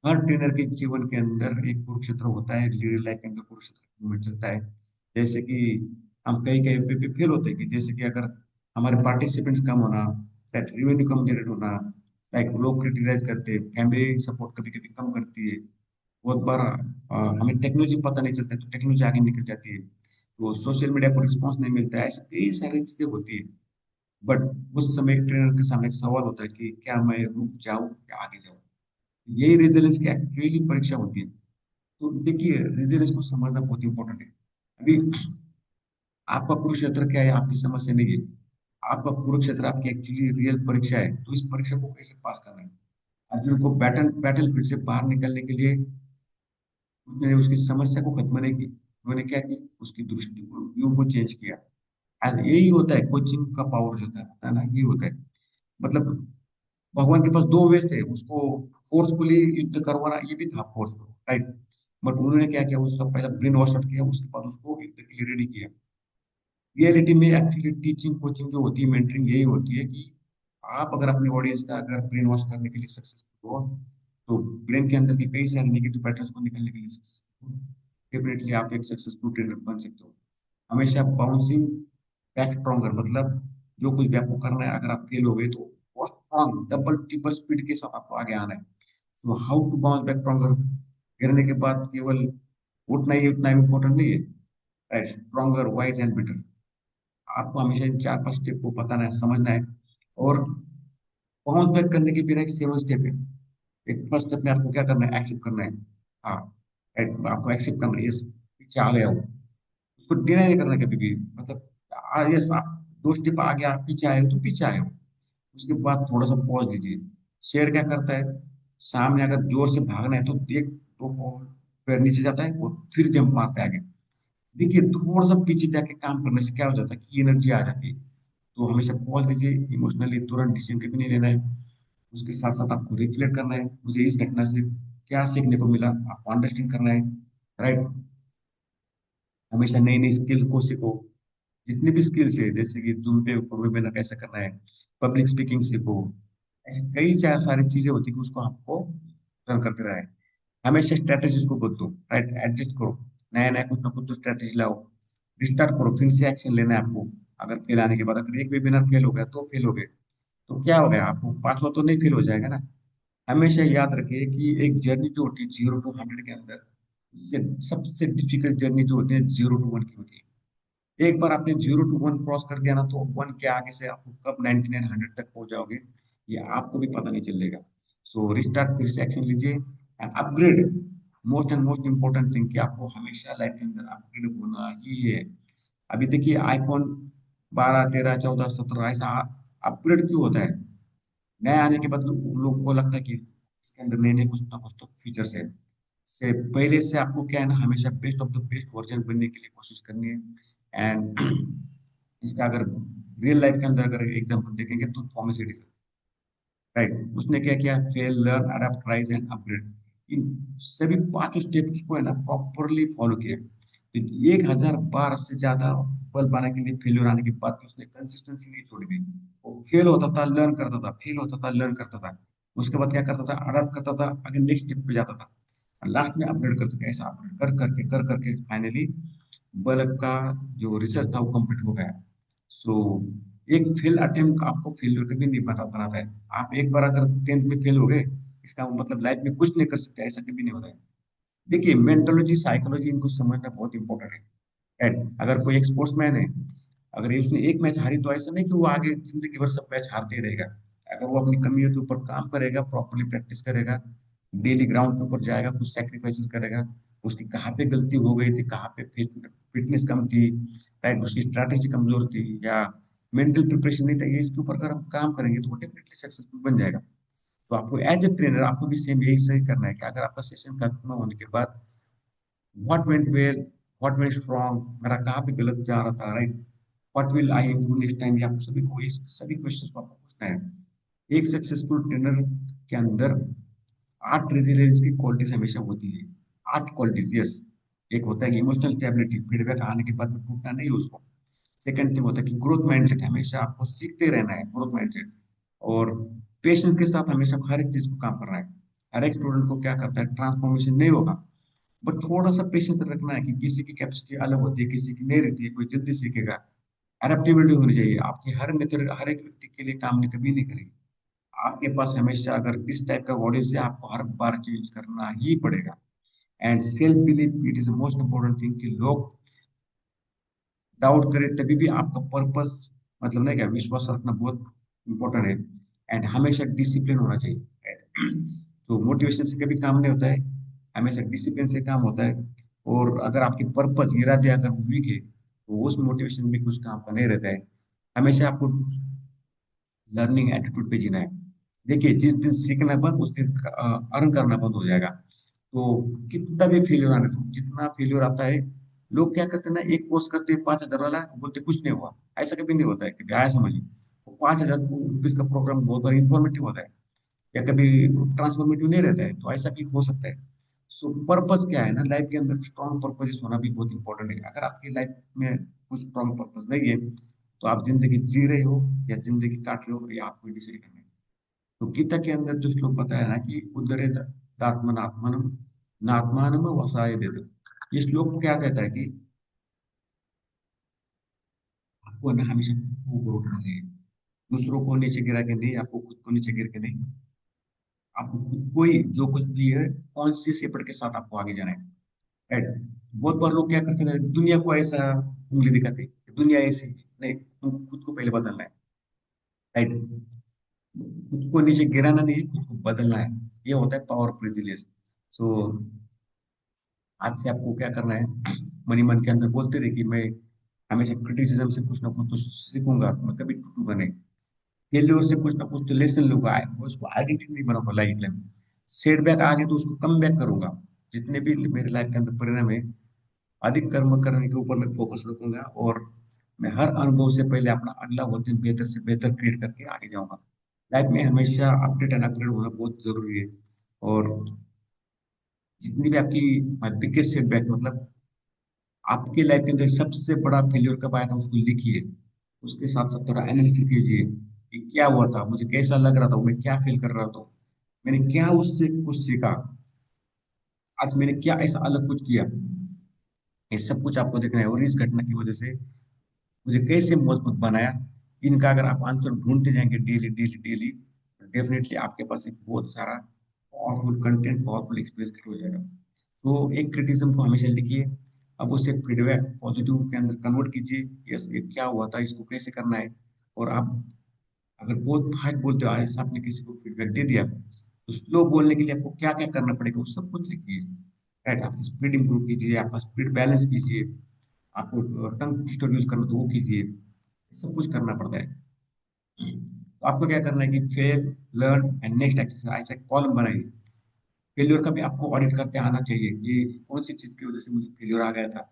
हर ट्रेनर के जीवन के अंदर एक कुरुक्षेत्र होता है, रियल लाइफ के अंदर कुरुक्षेत्र में चलता है। जैसे कि हम कई कई पे फेल होते हैं, कि जैसे कि अगर हमारे पार्टिसिपेंट्स कम होना, रेवेन्यू कम जनरेट होना, लाइक लोग क्रिटिसाइज करते हैं, फैमिली सपोर्ट कभी कभी कम करती है, बहुत बार हमें टेक्नोलॉजी पता नहीं चलता है, तो टेक्नोलॉजी आगे निकल जाती है, तो सोशल मीडिया पर रिस्पॉन्स नहीं मिलता है, ऐसी कई सारी चीजें होती है। बट उस समय एक ट्रेनर के सामने एक सवाल होता है कि क्या मैं रुक जाऊं या आगे जाऊं। यही रेजिलेंस की एक्चुअली परीक्षा होती है। तो देखिए, रेजिलेंस को समझना बहुत इंपॉर्टेंट है। अभी आपका कुरुक्षेत्र क्या है, आपकी समस्या नहीं है। आपका कुरुक्षेत्र आपकी एक्चुअली रियल परीक्षा है, तो इस परीक्षा को कैसे पास करना है। अर्जुन को बैटल फील्ड से बाहर निकलने के लिए उसने उसकी समस्या को खत्म नहीं की, उन्होंने क्या की, उसकी दृष्टि को व्यू को चेंज किया। यही होता है कोचिंग का पावर, जो होता है ना, ये होता है। मतलब भगवान के पास दो वे थे, उसको फोर्सफुली युद्ध करवाना, ये भी था फोर्सफुल, राइट। बट उन्होंने क्या किया, उसका पहला ब्रेन वॉश किया, उसके बाद उसको युद्ध के लिए रेडी किया। रियलिटी में एक्चुअली टीचिंग कोचिंग जो होती है, मेंटरिंग, यही होती है कि आप अगर अपने ऑडियंस का अगर ब्रेन वॉश करने के लिए सक्सेसफुल हो, तो ब्रेन के अंदर की कई सारे नेगेटिव पैटर्न्स को निकालने के लिए सक्सेसफुल, डेफिनेटली आप एक सक्सेसफुल ट्रेनर बन सकते हो। हमेशा बाउंसिंग बैक स्ट्रॉन्गर, मतलब जो कुछ भी आपको करना है, अगर आप फेल हो गए तो और स्ट्रॉन्ग डबल ट्रिपल स्पीड के साथ आपको आगे आना है। So how to bounce back stronger, गिरने के बाद केवल उठना ही उतना इम्पोर्टेंट नहीं है, right. Stronger, wise and better, आपको हमेशा इन 4-5 स्टेप को बताना है, समझना है। और बाउंस बैक करने के बिना एक 7 स्टेप है। एक फर्स्ट स्टेप में आपको क्या करना है, एक्सेप्ट करना है। हाँ, आपको एक्सेप्ट करना है, यस पीछे आ गया हो, उसको डिनाई नहीं करना कभी भी। मतलब यस, आप 2 स्टेप आगे आप पीछे आए हो तो पीछे आए हो, उसके बाद थोड़ा सा पॉज दीजिए। शेर क्या करता है, सामने अगर जोर से भागना है तो एक दो पैर नीचे जाता है और फिर जंप मारता है आगे। देखिए थोड़ा सा पीछे जाके काम करने से क्या हो जाता है कि एनर्जी आ जाती है। तो हमेशा पॉज दीजिए, इमोशनली तुरंत डिसीजन कभी नहीं लेना है। उसके साथ साथ आपको रिफ्लेक्ट करना है, मुझे इस घटना से क्या सीखने को मिला, आपको अंडरस्टैंड करना है। राइट। हमेशा नई नई स्किल को सीखो। जितनी भी स्किल्स है, जैसे कि जूम पे वेबिनार कैसे करना है, पब्लिक स्पीकिंग सीखो। ऐसी कई सारी चीजें होती है कि उसको आपको लर्न करते रहे। हमेशा स्ट्रेटेजीज को बदलो। राइट, एडजस्ट करो। नया नया कुछ ना कुछ तो स्ट्रेटेजी लाओ। रिस्टार्ट करो, फिर से एक्शन लेना है आपको। अगर फेल आने के बाद अगर एक वेबिनार फेल हो गया तो फेल हो गए, तो क्या हो गया, आपको पांचवा तो नहीं फेल हो जाएगा ना। हमेशा याद रखिए कि एक जर्नी जो होती है 0 to 100 के अंदर, उससे सबसे डिफिकल्ट जर्नी जो होती है 0 to 1 की होती है। एक बार आपने 0 to 1 क्रॉस कर दिया ना, तो 1 के आगे से आपको कब 99 100 तक पहुंच जाओगे, ये आपको भी पता नहीं चलेगा। सो रिस्टार्ट, फिर से एक्शन लीजिए and upgrade. Most and most important thing कि आपको हमेशा लाइफ के अंदर अपग्रेड होना ही है। अभी देखिए आईफोन 12 13 14 17 ऐसा अपग्रेड क्यों होता है? नए आने के बाद लोगों को लगता है कि इसके अंदर नए नए कुछ ना कुछ तो फीचर्स है। से पहले से आपको क्या है ना, हमेशा best of the best version बनने के लिए कोशिश करनी है। एंड इसका अगर रियल लाइफ के अंदर अगर एग्जांपल देखेंगे तो थॉमस एडिसन, राइट, उसने क्या किया, fail learn adapt rise and upgrade. इन सभी पांचों स्टेप्स को है ना प्रॉपरली फॉलो किया। तो 1000 बार से ज्यादा बल्ब बनाने के लिए फेल्योर आने के बाद भी उसने कंसिस्टेंसी नहीं छोड़ी थी। वो फेल होता था, लर्न करता था, फेल होता था, लर्न करता था। उसके बाद क्या करता था, अडॉप्ट करता था, आगे नेक्स्ट स्टेप पे जाता था, और लास्ट में अपग्रेड करता था। ऐसा अपग्रेड कर करके फाइनली बल्ब का जो रिसर्च था वो कंप्लीट हो गया। सो एक फेल अटेम्प्ट आपको फेल्योर कभी नहीं बनाता है। आप एक बार अगर 10th में फेल हो गए, इसका मतलब लाइफ में कुछ नहीं कर सकते, ऐसा कभी नहीं होता है। देखिए मेंटोलॉजी साइकोलॉजी इनको समझना बहुत इंपॉर्टेंट है। अगर कोई एक स्पोर्ट्समैन है, अगर ये उसने एक मैच हारी, तो ऐसा नहीं कि वो आगे जिंदगी भर सब मैच हारते ही रहेगा। अगर वो अपनी कमियों के ऊपर काम करेगा, प्रॉपरली प्रैक्टिस करेगा, डेली ग्राउंड के ऊपर जाएगा, कुछ सेक्रीफाइसेस करेगा, उसकी कहाँ पे गलती हो गई थी, कहाँ पे फिटनेस कम थी, राइट, उसकी स्ट्रैटेजी कमजोर थी, या मेंटल प्रिपरेशन नहीं था, ये इसके ऊपर अगर हम काम करेंगे तो वो डेफिनेटली सक्सेसफुल बन जाएगा। तो आपको एज ए ट्रेनर आपको भी सेम यही सही करना है कि अगर आपका सेशन खत्म होने के बाद what went well, what went wrong, मेरा कहाँ पे गलत जा रहा था, right, what will I improve next time, ये आप सभी को ये सभी क्वेश्चंस को आपको पूछना है। एक सक्सेसफुल ट्रेनर के अंदर 8 रेजिलियंस की क्वालिटीज हमेशा होती है। 8 क्वालिटीज, यस। एक होता है कि इमोशनल स्टेबिलिटी, फीडबैक आने के बाद में टूटना नहीं है उसको। सेकंड थिंग होता है कि ग्रोथ माइंडसेट, हमेशा आपको सीखते रहना है, ग्रोथ माइंडसेट। और पेशेंस के साथ हमेशा हर एक चीज को काम करना है। हर एक स्टूडेंट को क्या करता है, ट्रांसफॉर्मेशन नहीं होगा, बट थोड़ा सा पेशेंस रखना है कि किसी की कैपेसिटी अलग होती है, किसी की नहीं रहती है, कोई जल्दी सीखेगा। अडेप्टेबिलिटी होनी चाहिए, आपकी हर मेथड हर एक व्यक्ति के लिए काम नहीं कभी नहीं करेगी। आपके पास हमेशा अगर इस टाइप का ऑडियंस है, आपको हर बार चेंज करना ही पड़ेगा। And self belief, it is most important thing कि लोग डाउट करें तभी भी आपका पर्पस, मतलब नहीं क्या, विश्वास रखना बहुत इंपॉर्टेंट है। एंड हमेशा डिसिप्लिन होना चाहिए। तो मोटिवेशन से कभी काम नहीं होता है, हमेशा डिसिप्लिन से काम होता है। और अगर आपके पर्पस इरादे अगर वीक है, तो उस मोटिवेशन में कुछ काम का नहीं रहता है। हमेशा आपको लर्निंग एटीट्यूड पे जीना है। देखिए जिस दिन सीखना बंद, उस दिन अर्न करना बंद हो जाएगा। तो कितना भी फेलियर आने दो, जितना फेलियर आता है, लोग क्या करते हैं ना, एक कोर्स करते हैं 5,000 वाला, बोलते कुछ नहीं हुआ। ऐसा कभी नहीं होता है, कभी आया समझिए। वो 5,000 रुपीज का प्रोग्राम बहुत बार इंफॉर्मेटिव होता है, या कभी ट्रांसफॉर्मेटिव नहीं रहता है, तो ऐसा भी हो सकता है। सो पर्पस क्या है ना, लाइफ के अंदर स्ट्रॉन्ग पर्पस होना भी बहुत इंपॉर्टेंट है। अगर आपकी लाइफ में कुछ स्ट्रॉन्ग पर्पस नहीं है, तो आप जिंदगी जी रहे हो या जिंदगी काट रहे हो, या आपको डिसाइड करना है। तो गीता के अंदर जो श्लोक बताया ना कि उदरे दात्मनात्मनम नात्मानम वसाय देव, ये श्लोक क्या कहता है कि आपको ना हमेशा खुद को ऊपर उठना चाहिए। दूसरों को नीचे गिरा के नहीं, आपको खुद को नीचे गिर के नहीं। आपको खुद को ही जो कुछ भी है कॉन्शियस एफर्ट के साथ आपको आगे जाना है। राइट। बहुत बार लोग क्या करते हैं, दुनिया को ऐसा उंगली दिखाते हैं, दुनिया ऐसी नहीं, तुम खुद को पहले बदलना है। राइट। खुद को नीचे गिराना नहीं है, खुद को बदलना है। ये होता है पावर ऑफ रेजिलियंस। सो आज से आपको क्या करना है, मनी मन के अंदर बोलते रहे कि मैं हमेशा क्रिटिसिज्म से कुछ ना कुछ तो सीखूंगा, मैं कभी टूटूंगा नहीं। फेल्योर से कुछ ना कुछ तो लेसन लूंगा, वो उसको आइडेंटिटी नहीं बनाऊंगा लाइफ में। सेटबैक आ गए तो उसको कम बैक करूंगा। जितने भी मेरे लाइफ के अंदर परिणाम है, अधिक कर्म करने के ऊपर मैं फोकस रखूंगा, और मैं हर अनुभव से पहले अपना अगला वर्जन बेहतर से बेहतर क्रिएट करके आगे जाऊंगा। लाइफ में हमेशा अपडेट एंड अपग्रेड होना बहुत जरूरी है। और जितनी भी आपकी बिगेस्ट सेटबैक, मतलब आपके लाइफ के अंदर सबसे बड़ा फेल्योर कब आया था उसको लिखिए। उसके साथ साथ थोड़ा एनालिसिस कीजिए कि क्या हुआ था, मुझे कैसा लग रहा था, मैं क्या फील कर रहा था, मैंने क्या उससे कुछ सीखा, आज मैंने क्या ऐसा अलग कुछ किया। ये सब कुछ आपको देखना है, और इस घटना की वजह से मुझे कैसे मजबूत बनाया। इनका अगर आप आंसर ढूंढते जाएंगे डेली डेली डेली, डेफिनेटली आपके पास एक बहुत सारा powerful content, powerful experience create हो जाएगा। तो एक क्रिटिसिज्म को हमेशा लिखिए, अब उसे फीडबैक पॉजिटिव के अंदर कन्वर्ट कीजिए। यस, ये क्या हुआ था, इसको कैसे करना है। और आप अगर बहुत फास्ट बोलते हो, आज आपने किसी को फीडबैक दे दिया, तो स्लो बोलने के लिए आपको क्या क्या करना पड़ेगा वो सब कुछ लिखिए। राइट, आपकी स्पीड इंप्रूव कीजिए, आपका स्पीड बैलेंस कीजिए, आपको टंग ट्विस्टर यूज करना तो वो कीजिए, सब कुछ करना पड़ता है। तो आपको क्या करना है कि fail, learn and next action, ऐसा कॉलम बनाइए। फेल्योर का भी आपको ऑडिट करते आना चाहिए, ये कौन सी चीज की वजह से मुझे फेल्योर आ गया था,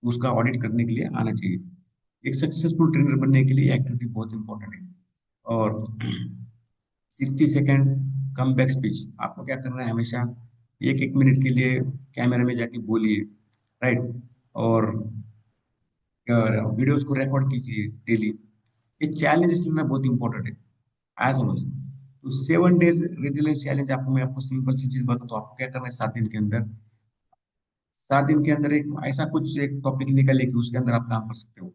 उसका ऑडिट करने के लिए आना चाहिए। एक सक्सेसफुल ट्रेनर बनने के लिए एक्टिविटी बहुत इंपॉर्टेंट है। और 60 सेकेंड कम बैक स्पीच, आपको क्या करना है, हमेशा एक एक मिनट के लिए कैमरे में जाके बोलिए। राइट, और वीडियोस को रिकॉर्ड कीजिए डेली। ये चैलेंजेस लेना बहुत इंपॉर्टेंट है, आया समझ। तो 7 डेज रेजिलियंस चैलेंज, आपको मैं आपको सिंपल सी चीज बताता हूँ, आपको क्या करना है, 7 दिन के अंदर, 7 दिन के अंदर एक ऐसा कुछ एक टॉपिक निकालिए कि उसके अंदर आप काम कर सकते हो।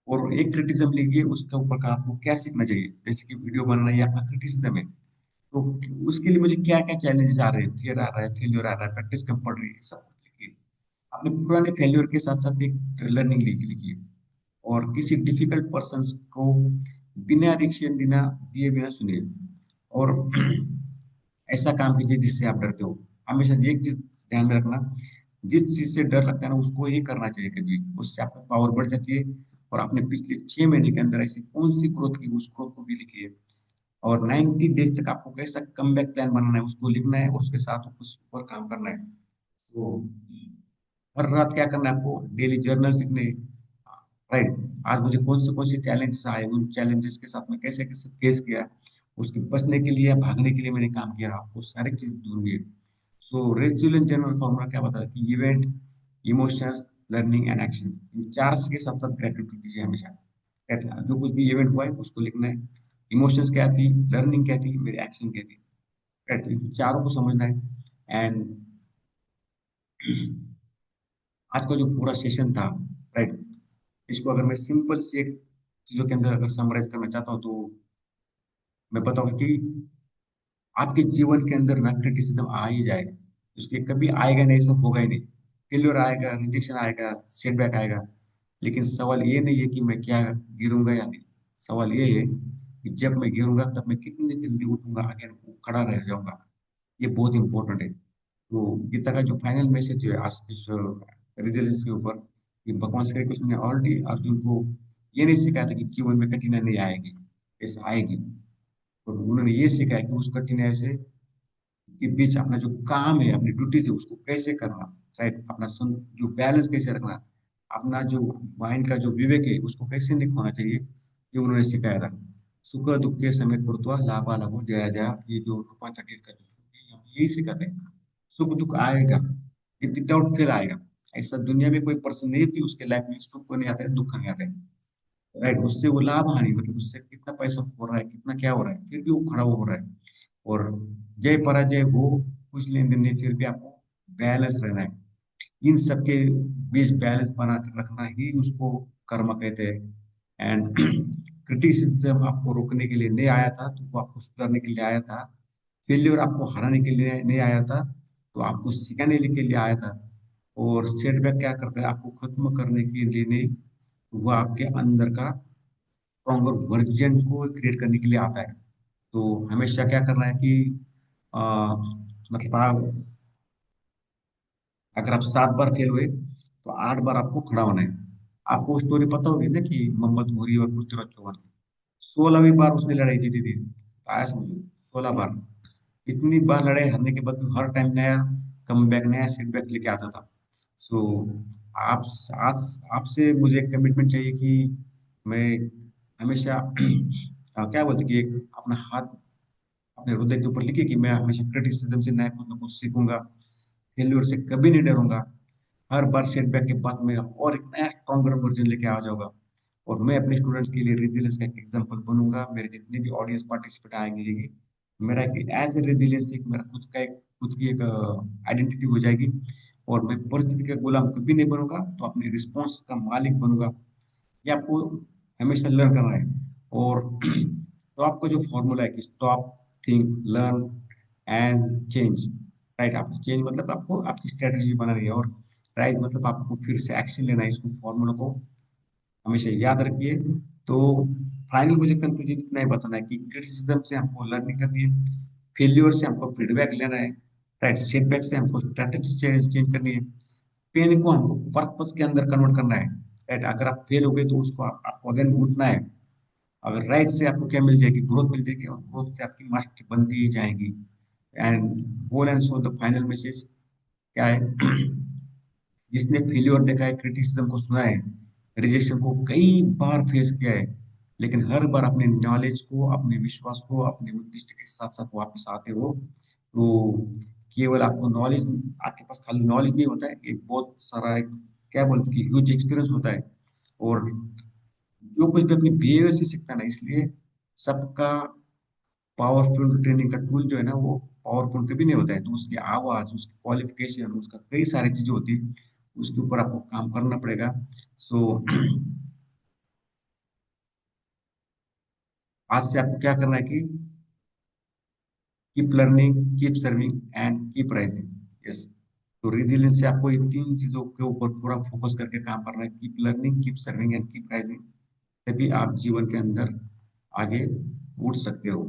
और एक क्रिटिसिज्म लिखिए, उसके ऊपर का आपको क्या सीखना चाहिए, जैसे कि वीडियो बनना ही आपका क्रिटिसिज्म है, तो उसके लिए मुझे क्या क्या चैलेंजेस आ रहे हैं, फियर आ रहा है, फेल्योर आ रहा है, प्रैक्टिस कम पड़ रही है, सब कुछ लिखिए। अपने पुराने फेल्योर के साथ साथ एक लर्निंग लिखिए। और किसी डिफिकल्ट पर्सन को बिना रिएक्शन बिना दिए बिना सुनिए। और ऐसा काम कीजिए जिससे आप डरते हो। हमेशा एक चीज ध्यान में रखना, जिस चीज से डर लगता है ना उसको ही करना चाहिए कभी, उससे आपका पावर बढ़ जाती है। और आपने पिछले 6 महीने के अंदर ऐसी कौन सी ग्रोथ की, उस ग्रोथ को भी लिखिए। और 90 डेज तक आपको कैसा कमबैक प्लान बनाना है उसको लिखना है, और उसके साथ उस पर काम करना है। तो हर रात क्या करना है आपको, डेली जर्नल लिखने। राइट, आज मुझे कौन से चैलेंजेस आए, उन चैलेंजेस के साथ में कैसे कैसे फेस किया, उसके बचने के लिए या भागने के लिए मैंने काम किया, आपको सारी चीज ढूंढिए। सो रेजिलियंट जनरल फॉर्मूला क्या बताता है कि event, emotions, learning and actions, इन चार के साथ साथ ग्रेटिट्यूड कीजिए हमेशा। right? जो कुछ भी इवेंट हुआ है उसको लिखना है, इमोशंस क्या थी, लर्निंग क्या थी, मेरी एक्शन क्या थी। राइट, इन चारों को समझना है। एंड आज का जो पूरा सेशन था, राइट, इसको अगर मैं सिंपल से एक चीजों के अंदर अगर समराइज करना चाहता हूँ, तो मैं बताऊंगा कि आपके जीवन के अंदर ना क्रिटिसिज्म आ ही जाए, उसके कभी आएगा नहीं, सब होगा ही नहीं। फेल्योर आएगा, रिजेक्शन आएगा, सेटबैक आएगा, लेकिन सवाल ये नहीं है कि मैं क्या गिरूंगा या नहीं। सवाल ये है कि जब मैं गिरूंगा तब मैं कितनी जल्दी उठूंगा, अगेन खड़ा रह जाऊंगा। ये बहुत इंपॉर्टेंट है। तो गीता का जो फाइनल मैसेज जो है आज इस रिजल्ट के ऊपर, कि भगवान श्री कृष्ण ने ऑलरेडी अर्जुन को ये नहीं सिखाया था कि जीवन में कठिनाई नहीं आएगी, ऐसा आएगी। और उन्होंने ये सिखाया कि उस कठिनाई से के बीच अपना जो काम है, अपनी ड्यूटी है, उसको कैसे करना। राइट, अपना जो बैलेंस कैसे रखना, अपना जो माइंड का जो विवेक है उसको कैसे नहीं खोना चाहिए, ये उन्होंने सिखाया था। सुख दुख के समय कुर्तवा लाभा लाभो जया जया, ये जो रूपांतर का जो श्लोक है, यहाँ पे यही सिखाते हैं। सुख दुख आएगा, ये विदाउट फेल आएगा। ऐसा दुनिया में कोई पर्सन नहीं है कि उसके लाइफ में सुख नहीं आता है, दुख नहीं आता है। राइट, उससे वो लाभ हानि, मतलब उससे कितना पैसा हो रहा है, कितना क्या हो रहा है, फिर भी वो खड़ा हो रहा है। और जय पराजय हो, कुछ लेन देन नहीं, फिर भी आपको बैलेंस रहना है। इन सबके बीच बैलेंस बना के रखना ही उसको कर्म कहते हैं। एंड क्रिटिसिज्म आपको रोकने के लिए नहीं आया था, तो वो आपको सुधारने के लिए आया था। फेल्योर आपको हराने के लिए नहीं आया था, तो आपको सिखाने के लिए आया था। और सेटबैक क्या करता है, आपको खत्म करने के लिए नहीं, वो आपके अंदर का स्ट्रॉन्गर वर्जन को क्रिएट करने के लिए आता है। तो हमेशा क्या करना है कि अ, मतलब अगर आप 7 बार फेल हुए तो 8 बार आपको खड़ा होना है। आपको स्टोरी पता होगी ना कि मोहम्मद घोरी और पृथ्वीराज चौहान की, 16वीं बार उसने लड़ाई जीती थी। आया समझो, 16 बार। इतनी बार लड़ाई हारने के बाद भी हर टाइम नया कमबैक, नया सेटबैक लेके आता था। सो आप आज आपसे मुझे एक कमिटमेंट चाहिए कि मैं हमेशा क्या बोलते हैं कि एक अपना हाथ अपने हृदय के ऊपर लिखे कि मैं हमेशा क्रिटिसिज्म से नया कुछ ना कुछ सीखूंगा, फेल्योर से कभी नहीं डरूंगा, हर बार सेटबैक के बाद में और एक नया स्ट्रॉन्गर वर्जन लेके आ जाऊंगा, और मैं अपने स्टूडेंट्स के लिए रेजिलियंस का एक एग्जांपल बनूंगा। मेरे जितने भी ऑडियंस पार्टिसिपेट आएंगे, मेरा एक एज ए रेजिलियंस एक मेरा खुद की एक आइडेंटिटी हो जाएगी, और मैं परिस्थिति का गुलाम कभी नहीं बनूंगा, तो अपने रिस्पॉन्स का मालिक बनूंगा। ये आपको हमेशा लर्न करना है। और तो आपका जो फॉर्मूला है कि stop, think, learn and change, right. आप चेंज मतलब आपको आपकी स्ट्रेटजी बनानी है, और राइज मतलब आपको फिर से एक्शन लेना है। इसको फॉर्मूला को हमेशा याद रखिए। तो फाइनल मुझे कंक्लूजन इतना ही बताना है कि क्रिटिसिज्म से हमको लर्निंग करनी है, फेल्योर से हमको फीडबैक लेना है, राइट, सेटबैक से हमको स्ट्रेटेजी चेंज चेंज करनी है, पेन को हमको पर्पस के अंदर कन्वर्ट करना है, राइट। अगर आप फेल हो गए तो उसको आपको अगेन उठना है। अगर राइज से आपको क्या मिल जाएगी, ग्रोथ मिल जाएगी, और ग्रोथ से आपकी मास्टरी बनती ही जाएगी। And whole and so the final message क्या है, जिसने फेल्योर देखा है, क्रिटिसिज्म को सुना है, रिजेक्शन को कई बार फेस किया है, लेकिन हर बार अपने नॉलेज को, अपने विश्वास को, अपने उद्देश्य के साथ साथ वापस आते हो, तो केवल आपको नॉलेज, आपके पास खाली नॉलेज नहीं होता है, एक बहुत सारा एक क्या बोलते हैं कि ह्यूज एक्सपीरियंस होता है। और जो कुछ भी अपने बिहेवियर से सीखता है ना, इसलिए सबका पावरफुल ट्रेनिंग का टूल जो है ना, वो पावरफुल कभी नहीं होता है। तो उसकी आवाज, उसकी क्वालिफिकेशन, उसका कई सारी चीजें होती है, उसके ऊपर आपको काम करना पड़ेगा। सो आज से आपको क्या करना है कि keep learning, keep serving and keep rising. Yes. तो रिजिलियंस से आपको ये तीन चीजों के ऊपर पूरा फोकस करके काम करना है, keep learning, keep serving and keep rising. तभी आप जीवन के अंदर आगे उठ सकते हो।